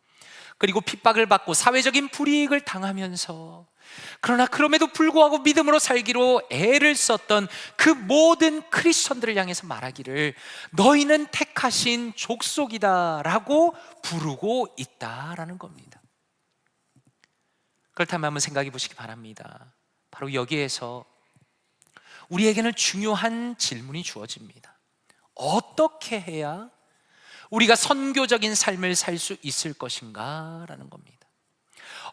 Speaker 5: 그리고 핍박을 받고 사회적인 불이익을 당하면서, 그러나 그럼에도 불구하고 믿음으로 살기로 애를 썼던 그 모든 크리스천들을 향해서 말하기를 너희는 택하신 족속이다라고 부르고 있다라는 겁니다. 그렇다면 한번 생각해 보시기 바랍니다. 바로 여기에서 우리에게는 중요한 질문이 주어집니다. 어떻게 해야 우리가 선교적인 삶을 살 수 있을 것인가 라는 겁니다.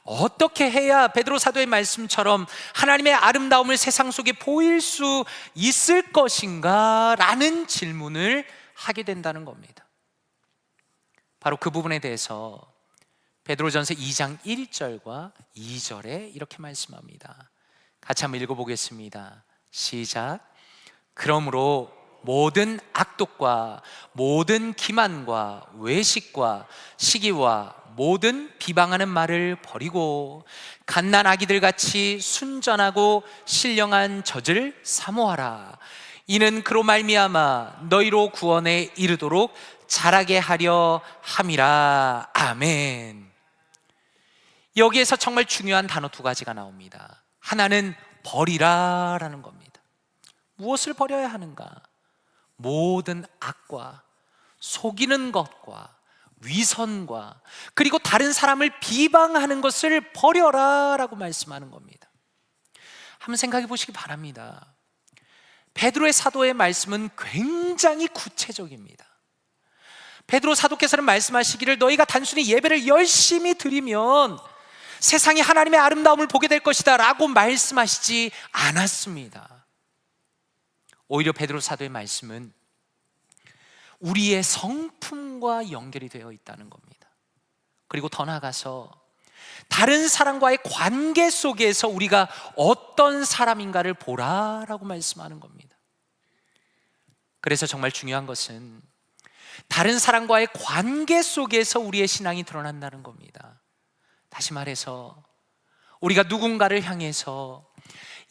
Speaker 5: 어떻게 해야 베드로 사도의 말씀처럼 하나님의 아름다움을 세상 속에 보일 수 있을 것인가 라는 질문을 하게 된다는 겁니다. 바로 그 부분에 대해서 베드로전서 2장 1절과 2절에 이렇게 말씀합니다. 같이 한번 읽어보겠습니다. 시작. 그러므로 모든 악독과 모든 기만과 외식과 시기와 모든 비방하는 말을 버리고 갓난 아기들 같이 순전하고 신령한 젖을 사모하라. 이는 그로 말미암아 너희로 구원에 이르도록 자라게 하려 함이라. 아멘. 여기에서 정말 중요한 단어 두 가지가 나옵니다. 하나는 버리라 라는 겁니다. 무엇을 버려야 하는가? 모든 악과 속이는 것과 위선과 그리고 다른 사람을 비방하는 것을 버려라 라고 말씀하는 겁니다. 한번 생각해 보시기 바랍니다. 베드로의 사도의 말씀은 굉장히 구체적입니다. 베드로 사도께서는 말씀하시기를 너희가 단순히 예배를 열심히 드리면 세상이 하나님의 아름다움을 보게 될 것이다 라고 말씀하시지 않았습니다. 오히려 베드로 사도의 말씀은 우리의 성품과 연결이 되어 있다는 겁니다. 그리고 더 나아가서 다른 사람과의 관계 속에서 우리가 어떤 사람인가를 보라라고 말씀하는 겁니다. 그래서 정말 중요한 것은 다른 사람과의 관계 속에서 우리의 신앙이 드러난다는 겁니다. 다시 말해서 우리가 누군가를 향해서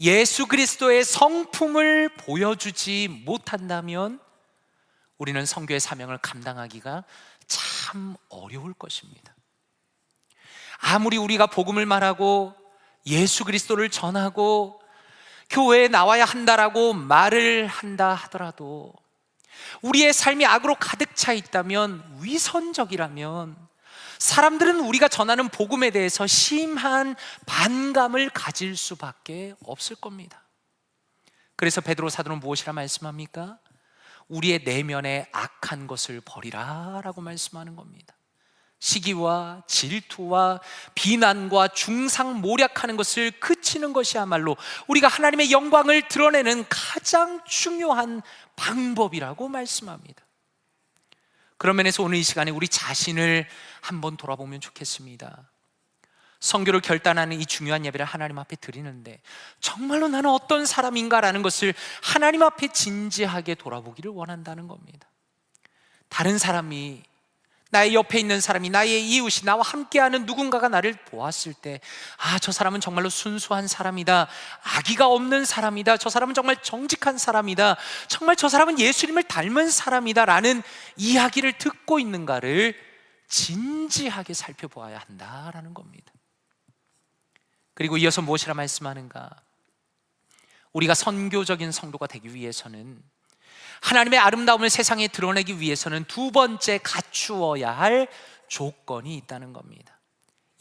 Speaker 5: 예수 그리스도의 성품을 보여주지 못한다면 우리는 선교의 사명을 감당하기가 참 어려울 것입니다. 아무리 우리가 복음을 말하고 예수 그리스도를 전하고 교회에 나와야 한다라고 말을 한다 하더라도 우리의 삶이 악으로 가득 차 있다면, 위선적이라면 사람들은 우리가 전하는 복음에 대해서 심한 반감을 가질 수밖에 없을 겁니다. 그래서 베드로 사도는 무엇이라 말씀합니까? 우리의 내면의 악한 것을 버리라 라고 말씀하는 겁니다. 시기와 질투와 비난과 중상모략하는 것을 그치는 것이야말로 우리가 하나님의 영광을 드러내는 가장 중요한 방법이라고 말씀합니다. 그런 면에서 오늘 이 시간에 우리 자신을 한번 돌아보면 좋겠습니다. 선교를 결단하는 이 중요한 예배를 하나님 앞에 드리는데 정말로 나는 어떤 사람인가라는 것을 하나님 앞에 진지하게 돌아보기를 원한다는 겁니다. 다른 사람이, 나의 옆에 있는 사람이, 나의 이웃이, 나와 함께하는 누군가가 나를 보았을 때 저 사람은 정말로 순수한 사람이다, 악의가 없는 사람이다, 저 사람은 정말 정직한 사람이다, 정말 저 사람은 예수님을 닮은 사람이다 라는 이야기를 듣고 있는가를 진지하게 살펴보아야 한다라는 겁니다. 그리고 이어서 무엇이라 말씀하는가? 우리가 선교적인 성도가 되기 위해서는, 하나님의 아름다움을 세상에 드러내기 위해서는 두 번째 갖추어야 할 조건이 있다는 겁니다.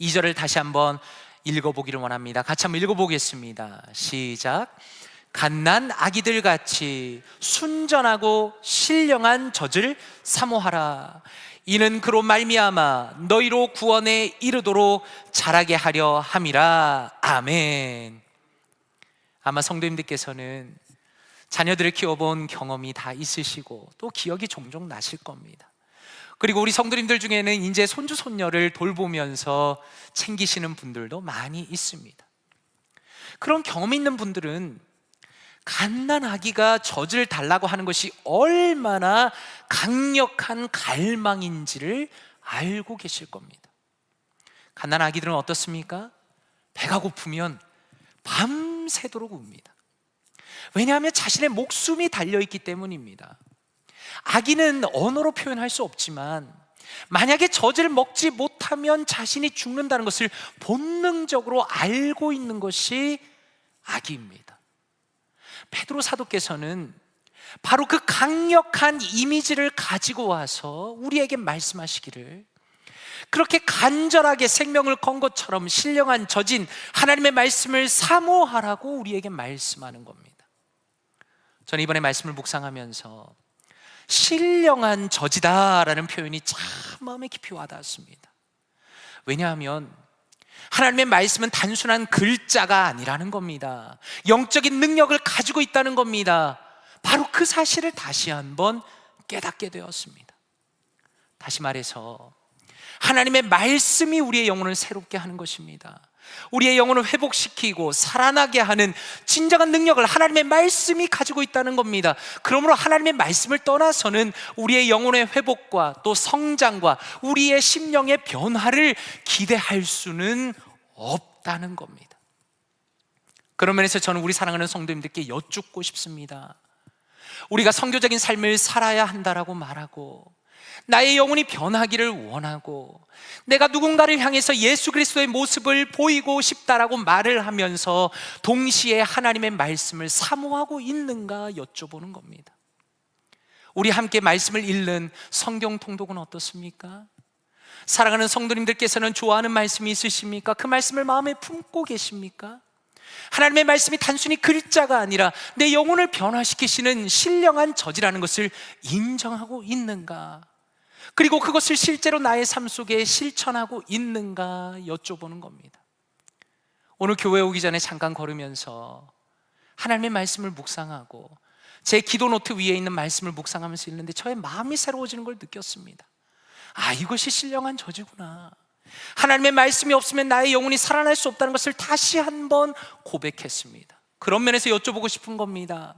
Speaker 5: 2절을 다시 한번 읽어보기를 원합니다. 같이 한번 읽어보겠습니다. 시작. 갓난 아기들 같이 순전하고 신령한 젖을 사모하라. 이는 그로 말미암아 너희로 구원에 이르도록 자라게 하려 함이라. 아멘. 아마 성도님들께서는 자녀들을 키워본 경험이 다 있으시고 또 기억이 종종 나실 겁니다. 그리고 우리 성도님들 중에는 이제 손주 손녀를 돌보면서 챙기시는 분들도 많이 있습니다. 그런 경험 있는 분들은 갓난 아기가 젖을 달라고 하는 것이 얼마나 강력한 갈망인지를 알고 계실 겁니다. 갓난 아기들은 어떻습니까? 배가 고프면 밤새도록 웁니다. 왜냐하면 자신의 목숨이 달려있기 때문입니다. 아기는 언어로 표현할 수 없지만 만약에 젖을 먹지 못하면 자신이 죽는다는 것을 본능적으로 알고 있는 것이 아기입니다. 베드로 사도께서는 바로 그 강력한 이미지를 가지고 와서 우리에게 말씀하시기를, 그렇게 간절하게 생명을 건 것처럼 신령한 젖인 하나님의 말씀을 사모하라고 우리에게 말씀하는 겁니다. 저는 이번에 말씀을 묵상하면서 신령한 젖이다라는 표현이 참 마음에 깊이 와닿았습니다. 왜냐하면 하나님의 말씀은 단순한 글자가 아니라는 겁니다. 영적인 능력을 가지고 있다는 겁니다. 바로 그 사실을 다시 한번 깨닫게 되었습니다. 다시 말해서 하나님의 말씀이 우리의 영혼을 새롭게 하는 것입니다. 우리의 영혼을 회복시키고 살아나게 하는 진정한 능력을 하나님의 말씀이 가지고 있다는 겁니다. 그러므로 하나님의 말씀을 떠나서는 우리의 영혼의 회복과 또 성장과 우리의 심령의 변화를 기대할 수는 없다는 겁니다. 그런 면에서 저는 우리 사랑하는 성도님들께 여쭙고 싶습니다. 우리가 선교적인 삶을 살아야 한다라고 말하고 나의 영혼이 변하기를 원하고 내가 누군가를 향해서 예수 그리스도의 모습을 보이고 싶다라고 말을 하면서 동시에 하나님의 말씀을 사모하고 있는가 여쭤보는 겁니다. 우리 함께 말씀을 읽는 성경 통독은 어떻습니까? 사랑하는 성도님들께서는 좋아하는 말씀이 있으십니까? 그 말씀을 마음에 품고 계십니까? 하나님의 말씀이 단순히 글자가 아니라 내 영혼을 변화시키시는 신령한 젖이라는 것을 인정하고 있는가? 그리고 그것을 실제로 나의 삶 속에 실천하고 있는가 여쭤보는 겁니다. 오늘 교회 오기 전에 잠깐 걸으면서 하나님의 말씀을 묵상하고 제 기도 노트 위에 있는 말씀을 묵상하면서 읽는데 저의 마음이 새로워지는 걸 느꼈습니다. 아, 이것이 신령한 젖이구나. 하나님의 말씀이 없으면 나의 영혼이 살아날 수 없다는 것을 다시 한번 고백했습니다. 그런 면에서 여쭤보고 싶은 겁니다.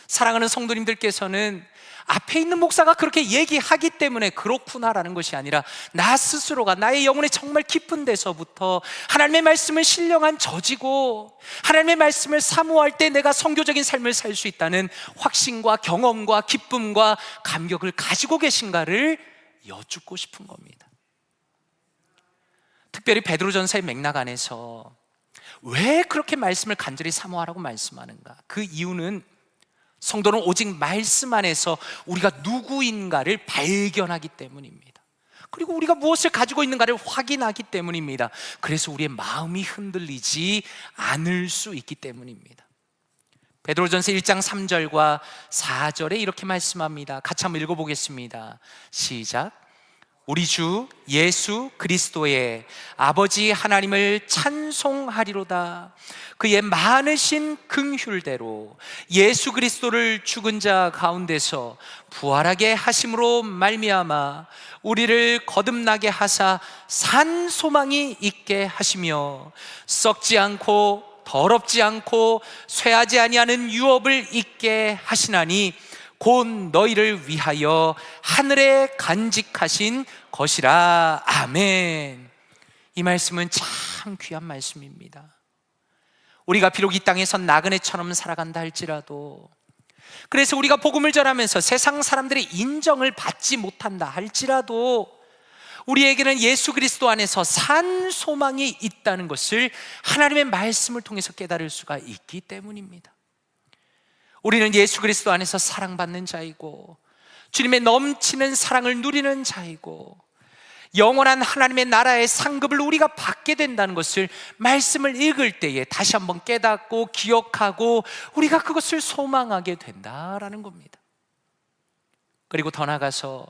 Speaker 5: 사랑하는 성도님들께서는 앞에 있는 목사가 그렇게 얘기하기 때문에 그렇구나라는 것이 아니라 나 스스로가 나의 영혼의 정말 깊은 데서부터 하나님의 말씀은 신령한 젖이고 하나님의 말씀을 사모할 때 내가 선교적인 삶을 살 수 있다는 확신과 경험과 기쁨과 감격을 가지고 계신가를 여쭙고 싶은 겁니다. 특별히 베드로전서의 맥락 안에서 왜 그렇게 말씀을 간절히 사모하라고 말씀하는가? 그 이유는 성도는 오직 말씀 안에서 우리가 누구인가를 발견하기 때문입니다. 그리고 우리가 무엇을 가지고 있는가를 확인하기 때문입니다. 그래서 우리의 마음이 흔들리지 않을 수 있기 때문입니다. 베드로전서 1장 3절과 4절에 이렇게 말씀합니다. 같이 한번 읽어보겠습니다. 시작. 우리 주 예수 그리스도의 아버지 하나님을 찬송하리로다. 그의 많으신 긍휼대로 예수 그리스도를 죽은 자 가운데서 부활하게 하심으로 말미암아 우리를 거듭나게 하사 산 소망이 있게 하시며 썩지 않고 더럽지 않고 쇠하지 아니하는 유업을 있게 하시나니 곧 너희를 위하여 하늘에 간직하신 것이라. 아멘. 이 말씀은 참 귀한 말씀입니다. 우리가 비록 이 땅에서 나그네처럼 살아간다 할지라도, 그래서 우리가 복음을 전하면서 세상 사람들의 인정을 받지 못한다 할지라도 우리에게는 예수 그리스도 안에서 산 소망이 있다는 것을 하나님의 말씀을 통해서 깨달을 수가 있기 때문입니다. 우리는 예수 그리스도 안에서 사랑받는 자이고 주님의 넘치는 사랑을 누리는 자이고 영원한 하나님의 나라의 상급을 우리가 받게 된다는 것을 말씀을 읽을 때에 다시 한번 깨닫고 기억하고 우리가 그것을 소망하게 된다라는 겁니다. 그리고 더 나아가서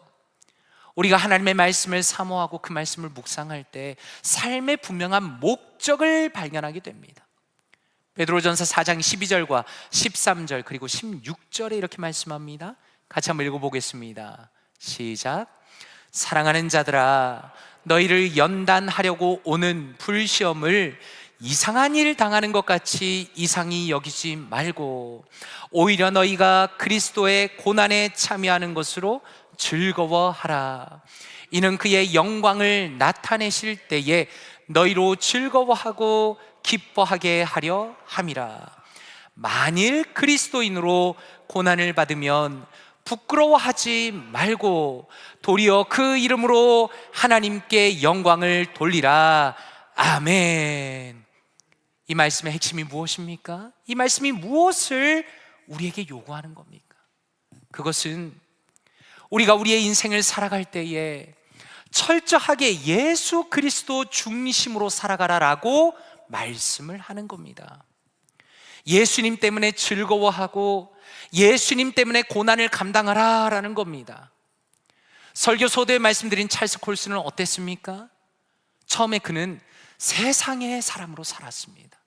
Speaker 5: 우리가 하나님의 말씀을 사모하고 그 말씀을 묵상할 때 삶의 분명한 목적을 발견하게 됩니다. 베드로전서 4장 12절과 13절 그리고 16절에 이렇게 말씀합니다. 같이 한번 읽어보겠습니다. 시작. 사랑하는 자들아, 너희를 연단하려고 오는 불시험을 이상한 일 당하는 것 같이 이상히 여기지 말고 오히려 너희가 그리스도의 고난에 참여하는 것으로 즐거워하라. 이는 그의 영광을 나타내실 때에 너희로 즐거워하고 기뻐하게 하려 함이라. 만일 그리스도인으로 고난을 받으면 부끄러워하지 말고 도리어 그 이름으로 하나님께 영광을 돌리라. 아멘. 이 말씀의 핵심이 무엇입니까? 이 말씀이 무엇을 우리에게 요구하는 겁니까? 그것은 우리가 우리의 인생을 살아갈 때에 철저하게 예수 그리스도 중심으로 살아가라라고 말씀을 하는 겁니다. 예수님 때문에 즐거워하고 예수님 때문에 고난을 감당하라라는 겁니다. 설교 소도에 말씀드린 찰스 콜슨은 어땠습니까? 처음에 그는 세상의 사람으로 살았습니다.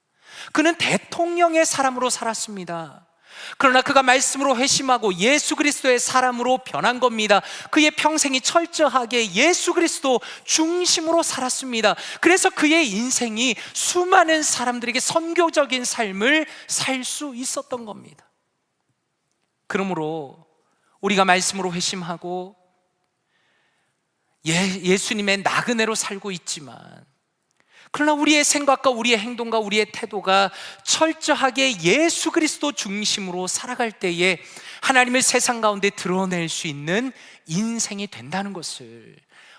Speaker 5: 그는 대통령의 사람으로 살았습니다. 그러나 그가 말씀으로 회심하고 예수 그리스도의 사람으로 변한 겁니다. 그의 평생이 철저하게 예수 그리스도 중심으로 살았습니다. 그래서 그의 인생이 수많은 사람들에게 선교적인 삶을 살 수 있었던 겁니다. 그러므로 우리가 말씀으로 회심하고 예수님의 나그네로 살고 있지만, 그러나 우리의 생각과 우리의 행동과 우리의 태도가 철저하게 예수 그리스도 중심으로 살아갈 때에 하나님을 세상 가운데 드러낼 수 있는 인생이 된다는 것을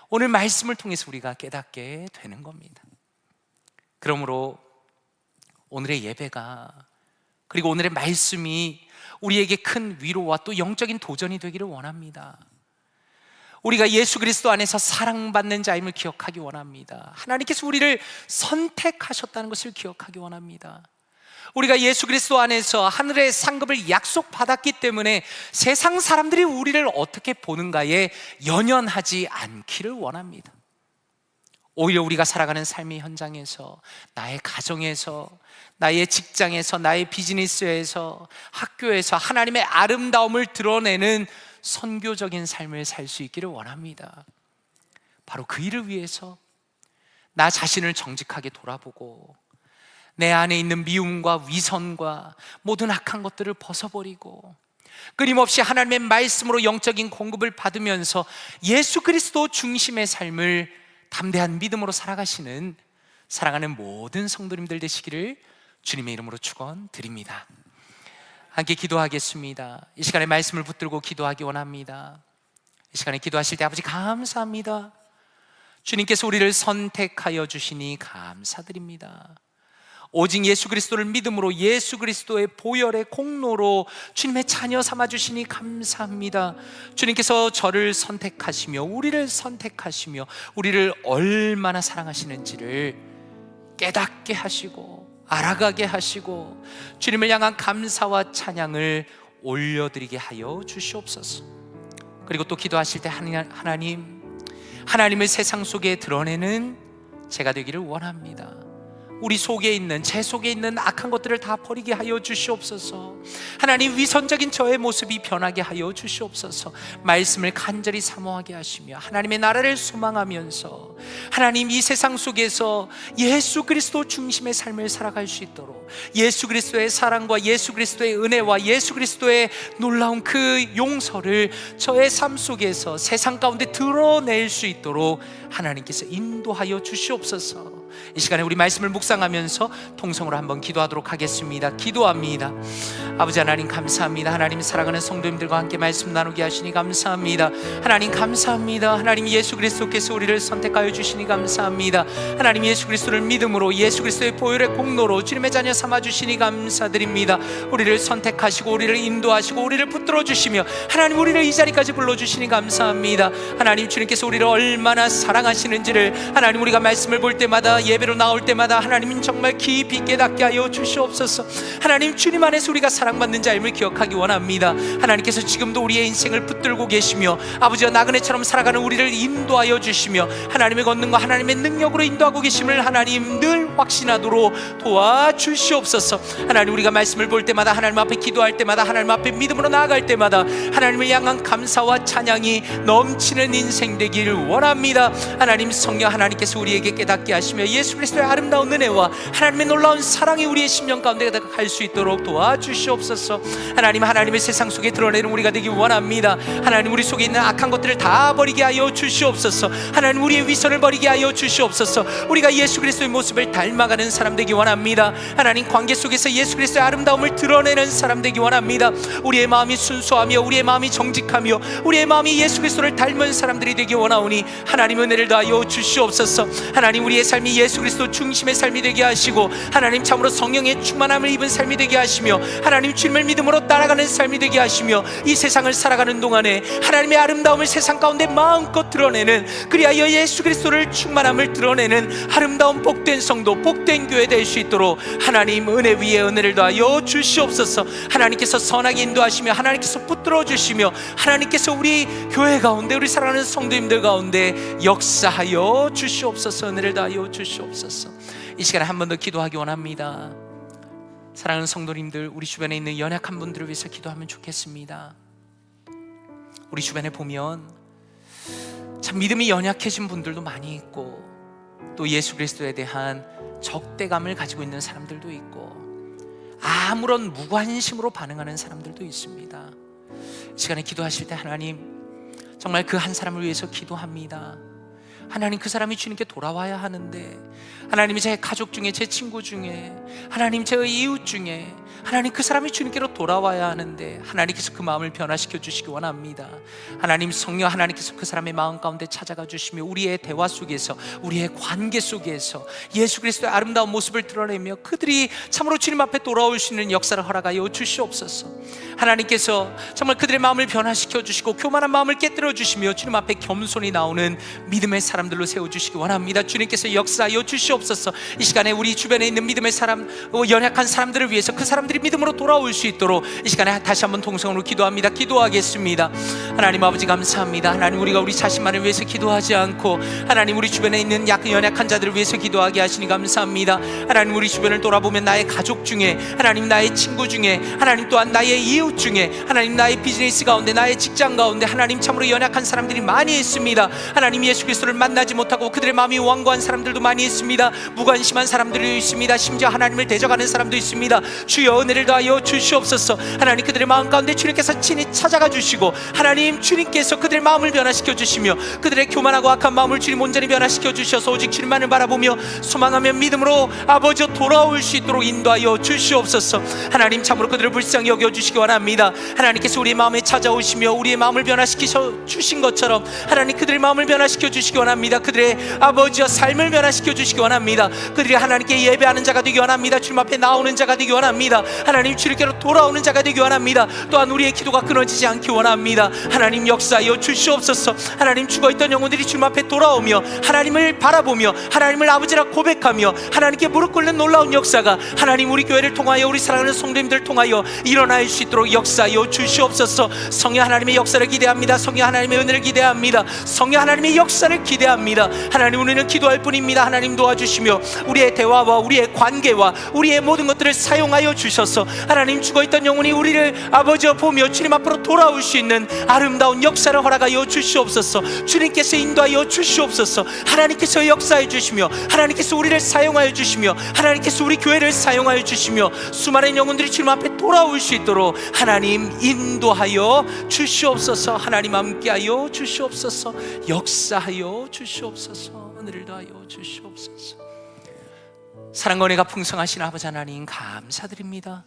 Speaker 5: 오늘 말씀을 통해서 우리가 깨닫게 되는 겁니다. 그러므로 오늘의 예배가, 그리고 오늘의 말씀이 우리에게 큰 위로와 또 영적인 도전이 되기를 원합니다. 우리가 예수 그리스도 안에서 사랑받는 자임을 기억하기 원합니다. 하나님께서 우리를 선택하셨다는 것을 기억하기 원합니다. 우리가 예수 그리스도 안에서 하늘의 상급을 약속받았기 때문에 세상 사람들이 우리를 어떻게 보는가에 연연하지 않기를 원합니다. 오히려 우리가 살아가는 삶의 현장에서, 나의 가정에서, 나의 직장에서, 나의 비즈니스에서, 학교에서 하나님의 아름다움을 드러내는 선교적인 삶을 살 수 있기를 원합니다. 바로 그 일을 위해서 나 자신을 정직하게 돌아보고 내 안에 있는 미움과 위선과 모든 악한 것들을 벗어버리고 끊임없이 하나님의 말씀으로 영적인 공급을 받으면서 예수 그리스도 중심의 삶을 담대한 믿음으로 살아가시는 사랑하는 모든 성도님들 되시기를 주님의 이름으로 축원드립니다. 함께 기도하겠습니다. 이 시간에 말씀을 붙들고 기도하기 원합니다. 이 시간에 기도하실 때 아버지 감사합니다. 주님께서 우리를 선택하여 주시니 감사드립니다. 오직 예수 그리스도를 믿음으로 예수 그리스도의 보혈의 공로로 주님의 자녀 삼아 주시니 감사합니다. 주님께서 저를 선택하시며 우리를 선택하시며 우리를 얼마나 사랑하시는지를 깨닫게 하시고 알아가게 하시고 주님을 향한 감사와 찬양을 올려드리게 하여 주시옵소서. 그리고 또 기도하실 때 하나님을 세상 속에 드러내는 제가 되기를 원합니다. 우리 속에 있는, 제 속에 있는 악한 것들을 다 버리게 하여 주시옵소서. 하나님, 위선적인 저의 모습이 변하게 하여 주시옵소서. 말씀을 간절히 사모하게 하시며 하나님의 나라를 소망하면서 하나님, 이 세상 속에서 예수 그리스도 중심의 삶을 살아갈 수 있도록 예수 그리스도의 사랑과 예수 그리스도의 은혜와 예수 그리스도의 놀라운 그 용서를 저의 삶 속에서 세상 가운데 드러낼 수 있도록 하나님께서 인도하여 주시옵소서. 이 시간에 우리 말씀을 묵상하면서 통성으로 한번 기도하도록 하겠습니다. 기도합니다. 아버지 하나님 감사합니다. 하나님 사랑하는 성도님들과 함께 말씀 나누게 하시니 감사합니다. 하나님 감사합니다. 하나님 예수 그리스도께서 우리를 선택하여 주시니 감사합니다. 하나님 예수 그리스도를 믿음으로 예수 그리스도의 보혈의 공로로 주님의 자녀 삼아 주시니 감사드립니다. 우리를 선택하시고 우리를 인도하시고 우리를 붙들어 주시며 하나님 우리를 이 자리까지 불러주시니 감사합니다. 하나님 주님께서 우리를 얼마나 사랑하시는지를 하나님 우리가 말씀을 볼 때마다 예배로 나올 때마다 하나님 정말 깊이 깨닫게 하여 주시옵소서. 하나님 주님 안에서 우리가 사랑받는 자임을 기억하기 원합니다. 하나님께서 지금도 우리의 인생을 붙들고 계시며 아버지와 나그네처럼 살아가는 우리를 인도하여 주시며 하나님의 권능과 하나님의 능력으로 인도하고 계심을 하나님 늘 확신하도록 도와주시옵소서. 하나님 우리가 말씀을 볼 때마다 하나님 앞에 기도할 때마다 하나님 앞에 믿음으로 나아갈 때마다 하나님을 향한 감사와 찬양이 넘치는 인생 되길 원합니다. 하나님 성령 하나님께서 우리에게 깨닫게 하시며 예수 그리스도의 아름다운 은혜와 하나님의 놀라운 사랑이 우리의 심령 가운데 갈 수 있도록 도와주시옵소서. 하나님 하나님의 세상 속에 드러내는 우리가 되길 원합니다. 하나님 우리 속에 있는 악한 것들을 다 버리게 하여 주시옵소서. 하나님 우리의 위선을 버리게 하여 주시옵소서. 우리가 예수 그리스도의 모습을 닮아가는 사람 되기 원합니다. 하나님 관계 속에서 예수 그리스도의 아름다움을 드러내는 사람 되기 원합니다. 우리의 마음이 순수하며 우리의 마음이 정직하며 우리의 마음이 예수 그리스도를 닮은 사람들이 되기 원하오니 하나님 은혜를 더하여 주시옵소서. 하나님 우리의 삶이 예수 그리스도 중심의 삶이 되게 하시고 하나님 참으로 성령의 충만함을 입은 삶이 되게 하시며 하나님 주님을 믿음으로 따라가는 삶이 되게 하시며 이 세상을 살아가는 동안에 하나님의 아름다움을 세상 가운데 마음껏 드러내는 그리하여 예수 그리스도를 충만함을 드러내는 아름다운 복된 성도 복된 교회 될 수 있도록 하나님 은혜 위에 은혜를 더하여 주시옵소서. 하나님께서 선하게 인도하시며 하나님께서 붙들어 주시며 하나님께서 우리 교회 가운데 우리 사랑하는 성도님들 가운데 역사하여 주시옵소서. 은혜를 더하여 주시옵소서. 이 시간에 한 번 더 기도하기 원합니다. 사랑하는 성도님들, 우리 주변에 있는 연약한 분들을 위해서 기도하면 좋겠습니다. 우리 주변에 보면 참 믿음이 연약해진 분들도 많이 있고 또 예수 그리스도에 대한 적대감을 가지고 있는 사람들도 있고 아무런 무관심으로 반응하는 사람들도 있습니다. 이 시간에 기도하실 때 하나님 정말 그 한 사람을 위해서 기도합니다. 하나님 그 사람이 주님께 돌아와야 하는데 하나님이 제 가족 중에 제 친구 중에 하나님 제 이웃 중에 하나님 그 사람이 주님께로 돌아와야 하는데 하나님께서 그 마음을 변화시켜 주시기 원합니다. 하나님 성령 하나님께서 그 사람의 마음 가운데 찾아가 주시며 우리의 대화 속에서 우리의 관계 속에서 예수 그리스도의 아름다운 모습을 드러내며 그들이 참으로 주님 앞에 돌아올 수 있는 역사를 허락하여 주시옵소서. 하나님께서 정말 그들의 마음을 변화시켜 주시고 교만한 마음을 깨뜨려 주시며 주님 앞에 겸손히 나오는 믿음의 사람들로 세워주시기 원합니다. 주님께서 역사하여 주시옵소서. 이 시간에 우리 주변에 있는 믿음의 사람 연약한 사람들을 위해서 그 사람들이 믿음으로 돌아올 수 있도록 이 시간에 다시 한번 통성으로 기도합니다. 기도하겠습니다. 하나님 아버지 감사합니다. 하나님 우리가 우리 자신만을 위해서 기도하지 않고 하나님 우리 주변에 있는 연약한 자들을 위해서 기도하게 하시니 감사합니다. 하나님 우리 주변을 돌아보면 나의 가족 중에 하나님 나의 친구 중에 하나님 또한 나의 이웃 중에 하나님 나의 비즈니스 가운데 나의 직장 가운데 하나님 참으로 연약한 사람들이 많이 있습니다. 하나님 예수 그리스도를 만나지 못하고 그들의 마음이 완고한 사람들도 많이 있습니다. 무관심한 사람들도 있습니다. 심지어 하나님을 대적하는 사람도 있습니다. 주여 은혜를 더하여 주시옵소서. 하나님 그들의 마음 가운데 주님께서 친히 찾아가 주시고 하나님 주님께서 그들의 마음을 변화시켜 주시며 그들의 교만하고 악한 마음을 주님 온전히 변화시켜 주셔서 오직 주님만을 바라보며 소망하며 믿음으로 아버지여 돌아올 수 있도록 인도하여 주시옵소서. 하나님 참으로 그들을 불쌍히 여겨주시기 원합니다. 하나님께서 우리의 마음에 찾아오시며 우리의 마음을 변화시켜 주신 것처럼 하나님 그들의 마음을 변화시켜 주시기 원합니다. 그들의 아버지여 삶을 변화시켜 주시기 원합니다. 그들이 하나님께 예배하는 자가 되기 원합니다. 주님 앞에 나오는 자가 되기 원합니다. 하나님 주님께로 돌아오는 자가 되기 원합니다. 또한 우리의 기도가 끊어지지 않기 원합니다. 하나님 역사하여 주시옵소서. 하나님 죽어있던 영혼들이 주님 앞에 돌아오며 하나님을 바라보며 하나님을 아버지라 고백하며 하나님께 무릎 꿇는 놀라운 역사가 하나님 우리 교회를 통하여 우리 사랑하는 성도님들을 통하여 일어날 수 있도록 역사하여 주시옵소서. 성령 하나님의 역사를 기대합니다. 성령 하나님의 은혜를 기대합니다. 성령 하나님의 역사를 기대합니다. 하나님 우리는 기도할 뿐입니다. 하나님 도와주시며 우리의 대화와 우리의 관계와 우리의 모든 것들을 사용하여 주셔서 하나님 죽어있던 영혼이 우리를 아버지여 보며 주님 앞으로 돌아올 수 있는 아름다운 역사를 허락하여 주시옵소서. 주님께서 인도하여 주시옵소서. 하나님께서 역사해 주시며 하나님께서 우리를 사용하여 주시며 하나님께서 우리 교회를 사용하여 주시며 수많은 영혼들이 주님 앞에 돌아올 수 있도록 하나님 인도하여 주시옵소서. 하나님 함께하여 주시옵소서. 역사하여 주시옵소서. 은혜를 더하여 주시옵소서. 사랑과 은혜가 풍성하신 아버지 하나님 감사드립니다.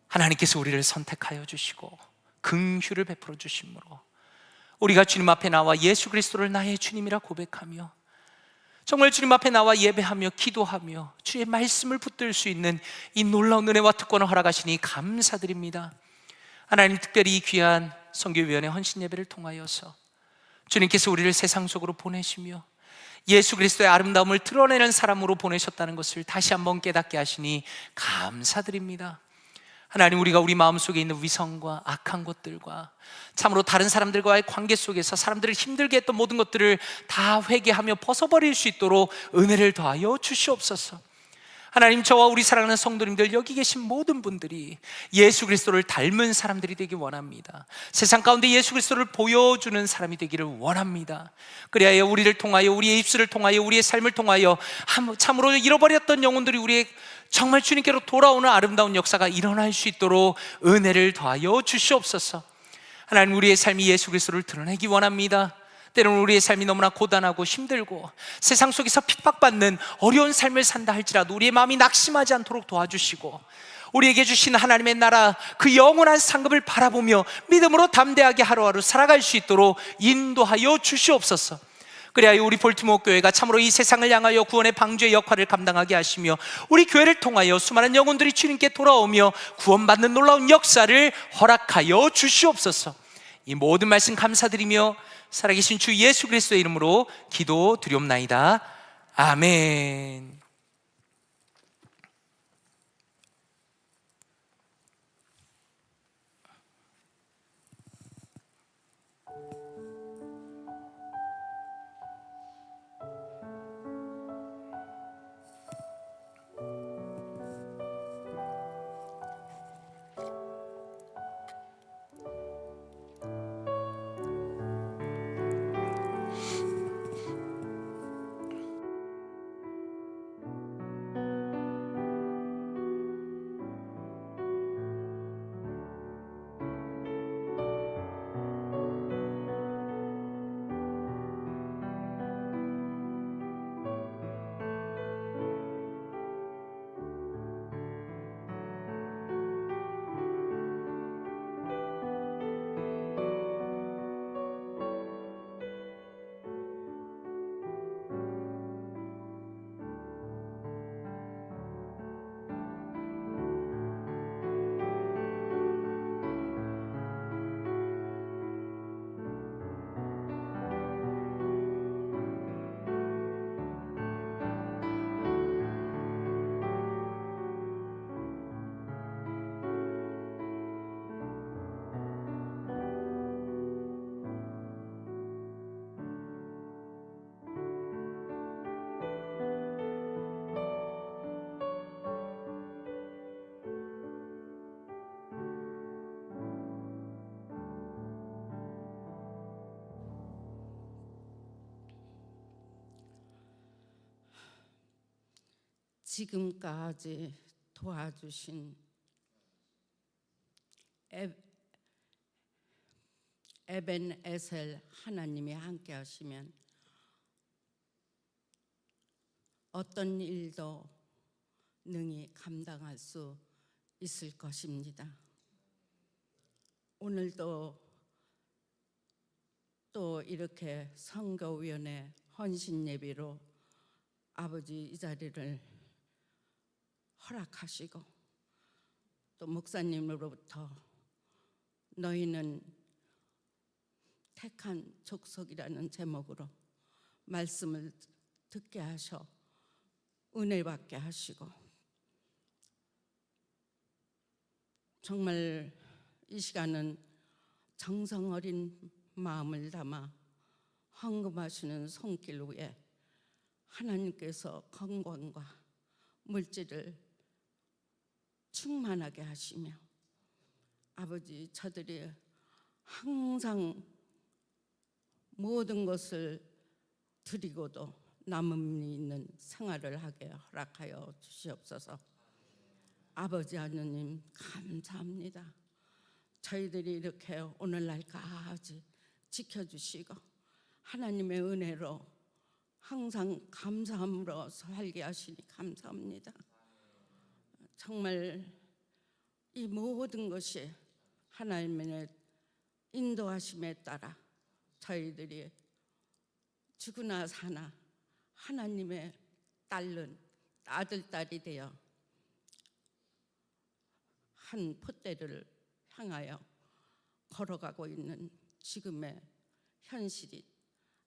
Speaker 5: 하나님께서 우리를 선택하여 주시고 긍휼을 베풀어 주심으로 우리가 주님 앞에 나와 예수 그리스도를 나의 주님이라 고백하며 정말 주님 앞에 나와 예배하며 기도하며 주의 말씀을 붙들 수 있는 이 놀라운 은혜와 특권을 허락하시니 감사드립니다. 하나님, 특별히 이 귀한 선교위원회 헌신 예배를 통하여서 주님께서 우리를 세상 속으로 보내시며 예수 그리스도의 아름다움을 드러내는 사람으로 보내셨다는 것을 다시 한번 깨닫게 하시니 감사드립니다. 하나님, 우리가 우리 마음속에 있는 위선과 악한 것들과 참으로 다른 사람들과의 관계 속에서 사람들을 힘들게 했던 모든 것들을 다 회개하며 벗어버릴 수 있도록 은혜를 더하여 주시옵소서. 하나님, 저와 우리 사랑하는 성도님들, 여기 계신 모든 분들이 예수 그리스도를 닮은 사람들이 되길 원합니다. 세상 가운데 예수 그리스도를 보여주는 사람이 되기를 원합니다. 그래야 우리를 통하여, 우리의 입술을 통하여, 우리의 삶을 통하여 참으로 잃어버렸던 영혼들이 우리의 정말 주님께로 돌아오는 아름다운 역사가 일어날 수 있도록 은혜를 더하여 주시옵소서. 하나님, 우리의 삶이 예수 그리스도를 드러내기 원합니다. 때로는 우리의 삶이 너무나 고단하고 힘들고 세상 속에서 핍박받는 어려운 삶을 산다 할지라도 우리의 마음이 낙심하지 않도록 도와주시고 우리에게 주신 하나님의 나라, 그 영원한 상급을 바라보며 믿음으로 담대하게 하루하루 살아갈 수 있도록 인도하여 주시옵소서. 그래야 우리 볼티모어 교회가 참으로 이 세상을 향하여 구원의 방주의 역할을 감당하게 하시며 우리 교회를 통하여 수많은 영혼들이 주님께 돌아오며 구원받는 놀라운 역사를 허락하여 주시옵소서. 이 모든 말씀 감사드리며 살아계신 주 예수 그리스도의 이름으로 기도드리옵나이다. 아멘.
Speaker 6: 지금까지 도와주신 에벤에셀 하나님이 함께 하시면 어떤 일도 능히 감당할 수 있을 것입니다. 오늘도 또 이렇게 선교위원회 헌신 예배로 아버지 이 자리를 허락하시고 또 목사님으로부터 너희는 택한 족속이라는 제목으로 말씀을 듣게 하셔 은혜 받게 하시고 정말 이 시간은 정성 어린 마음을 담아 헌금하시는 손길 위에 하나님께서 건강과 물질을 충만하게 하시며 아버지 저들이 항상 모든 것을 드리고도 남음이 있는 생활을 하게 허락하여 주시옵소서. 아버지 하느님 감사합니다. 저희들이 이렇게 오늘날까지 지켜주시고 하나님의 은혜로 항상 감사함으로 살게 하시니 감사합니다. 정말 이 모든 것이 하나님의 인도하심에 따라 저희들이 죽으나 사나 하나님의 아들, 딸이 되어 한 포대를 향하여 걸어가고 있는 지금의 현실이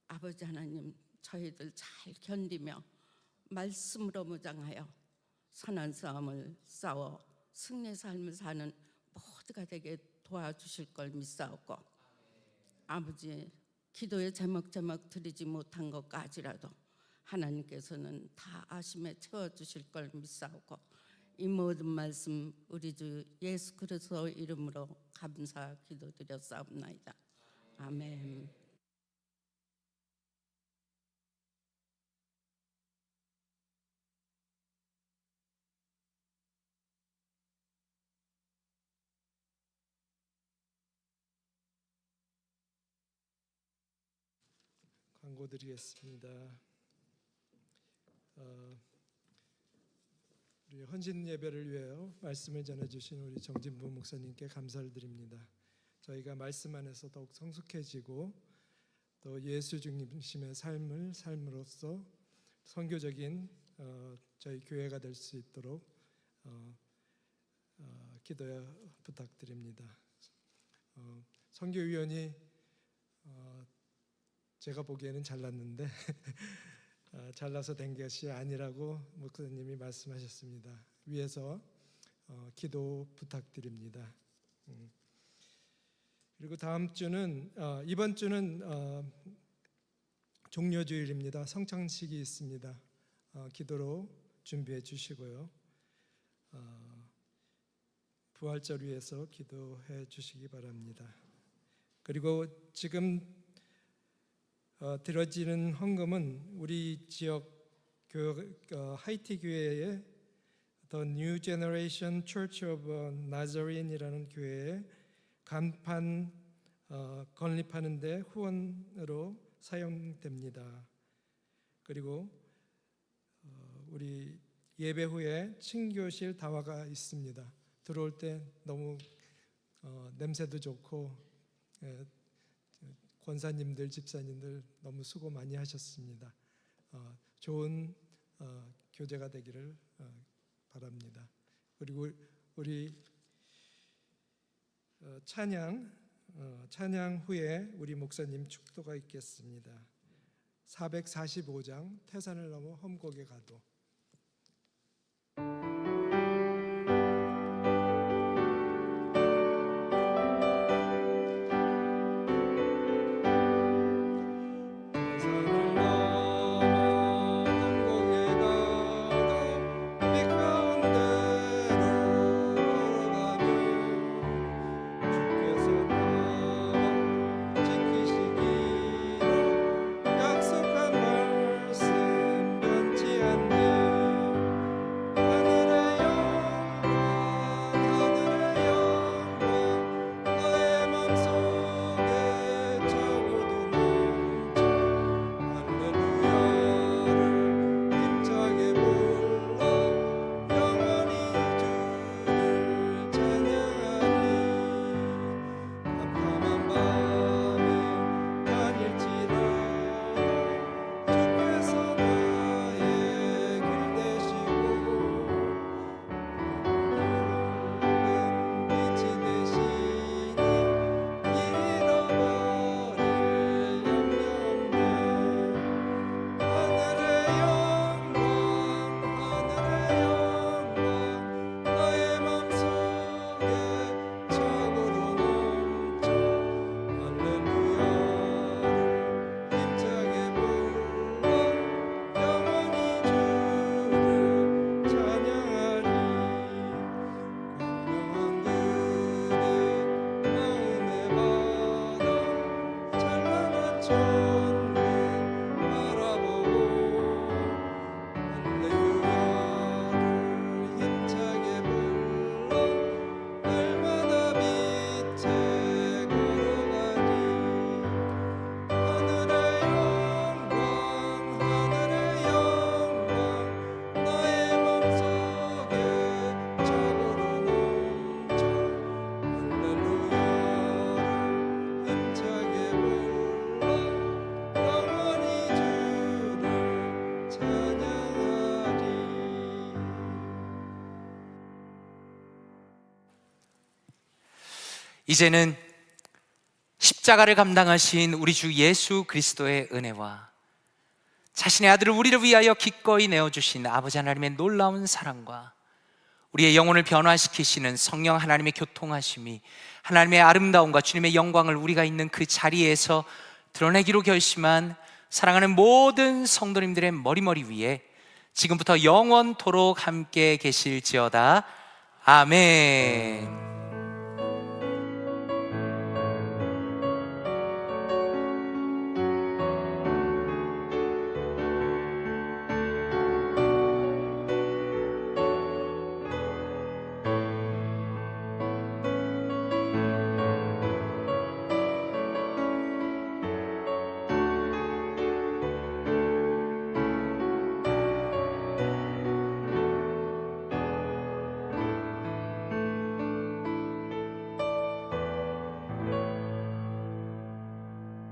Speaker 6: 아버지 하나님 저희들 잘 견디며 말씀으로 무장하여 선한 싸움을 싸워 승리의 삶을 사는 모두가 되게 도와주실 걸 믿사옵고 아버지 기도의 제목 드리지 못한 것까지라도 하나님께서는 다 아심에 채워주실 걸 믿사오고 이 모든 말씀 우리 주 예수 그리스도 이름으로 감사 기도드렸사옵나이다. 아멘.
Speaker 3: 광고 드리겠습니다. 우리 헌신 예배를 위하여 말씀을 전해주신 우리 정진부 목사님께 감사를 드립니다. 저희가 말씀 안에서 더욱 성숙해지고 또 예수 중심의 삶을 삶으로써 선교적인 저희 교회가 될 수 있도록 기도 부탁드립니다. 선교위원이 제가 보기에는 잘났는데 잘나서 된 것이 아니라고 목사님이 말씀하셨습니다. 위에서 기도 부탁드립니다. 그리고 다음 주는 이번 주는 종료주일입니다. 성찬식이 있습니다. 기도로 준비해 주시고요. 부활절 위해서 기도해 주시기 바랍니다. 그리고 지금 들어지는 헌금은 우리 지역 하이티 교회의 The New Generation Church of Nazarene이라는 교회에 간판 건립하는 데 후원으로 사용됩니다. 그리고 우리 예배 후에 친교실 다화가 있습니다. 들어올 때 너무 냄새도 좋고 권사님들, 집사님들 너무 수고 많이 하셨습니다. 좋은 교제가 되기를 바랍니다. 그리고 우리 찬양 후에 우리 목사님 축도가 있겠습니다. 445장 태산을 넘어 험곡에 가도 약속한 말씀 변치 않는
Speaker 5: 이제는 십자가를 감당하신 우리 주 예수 그리스도의 은혜와 자신의 아들을 우리를 위하여 기꺼이 내어주신 아버지 하나님의 놀라운 사랑과 우리의 영혼을 변화시키시는 성령 하나님의 교통하심이 하나님의 아름다움과 주님의 영광을 우리가 있는 그 자리에서 드러내기로 결심한 사랑하는 모든 성도님들의 머리머리 위에 지금부터 영원토록 함께 계실지어다. 아멘.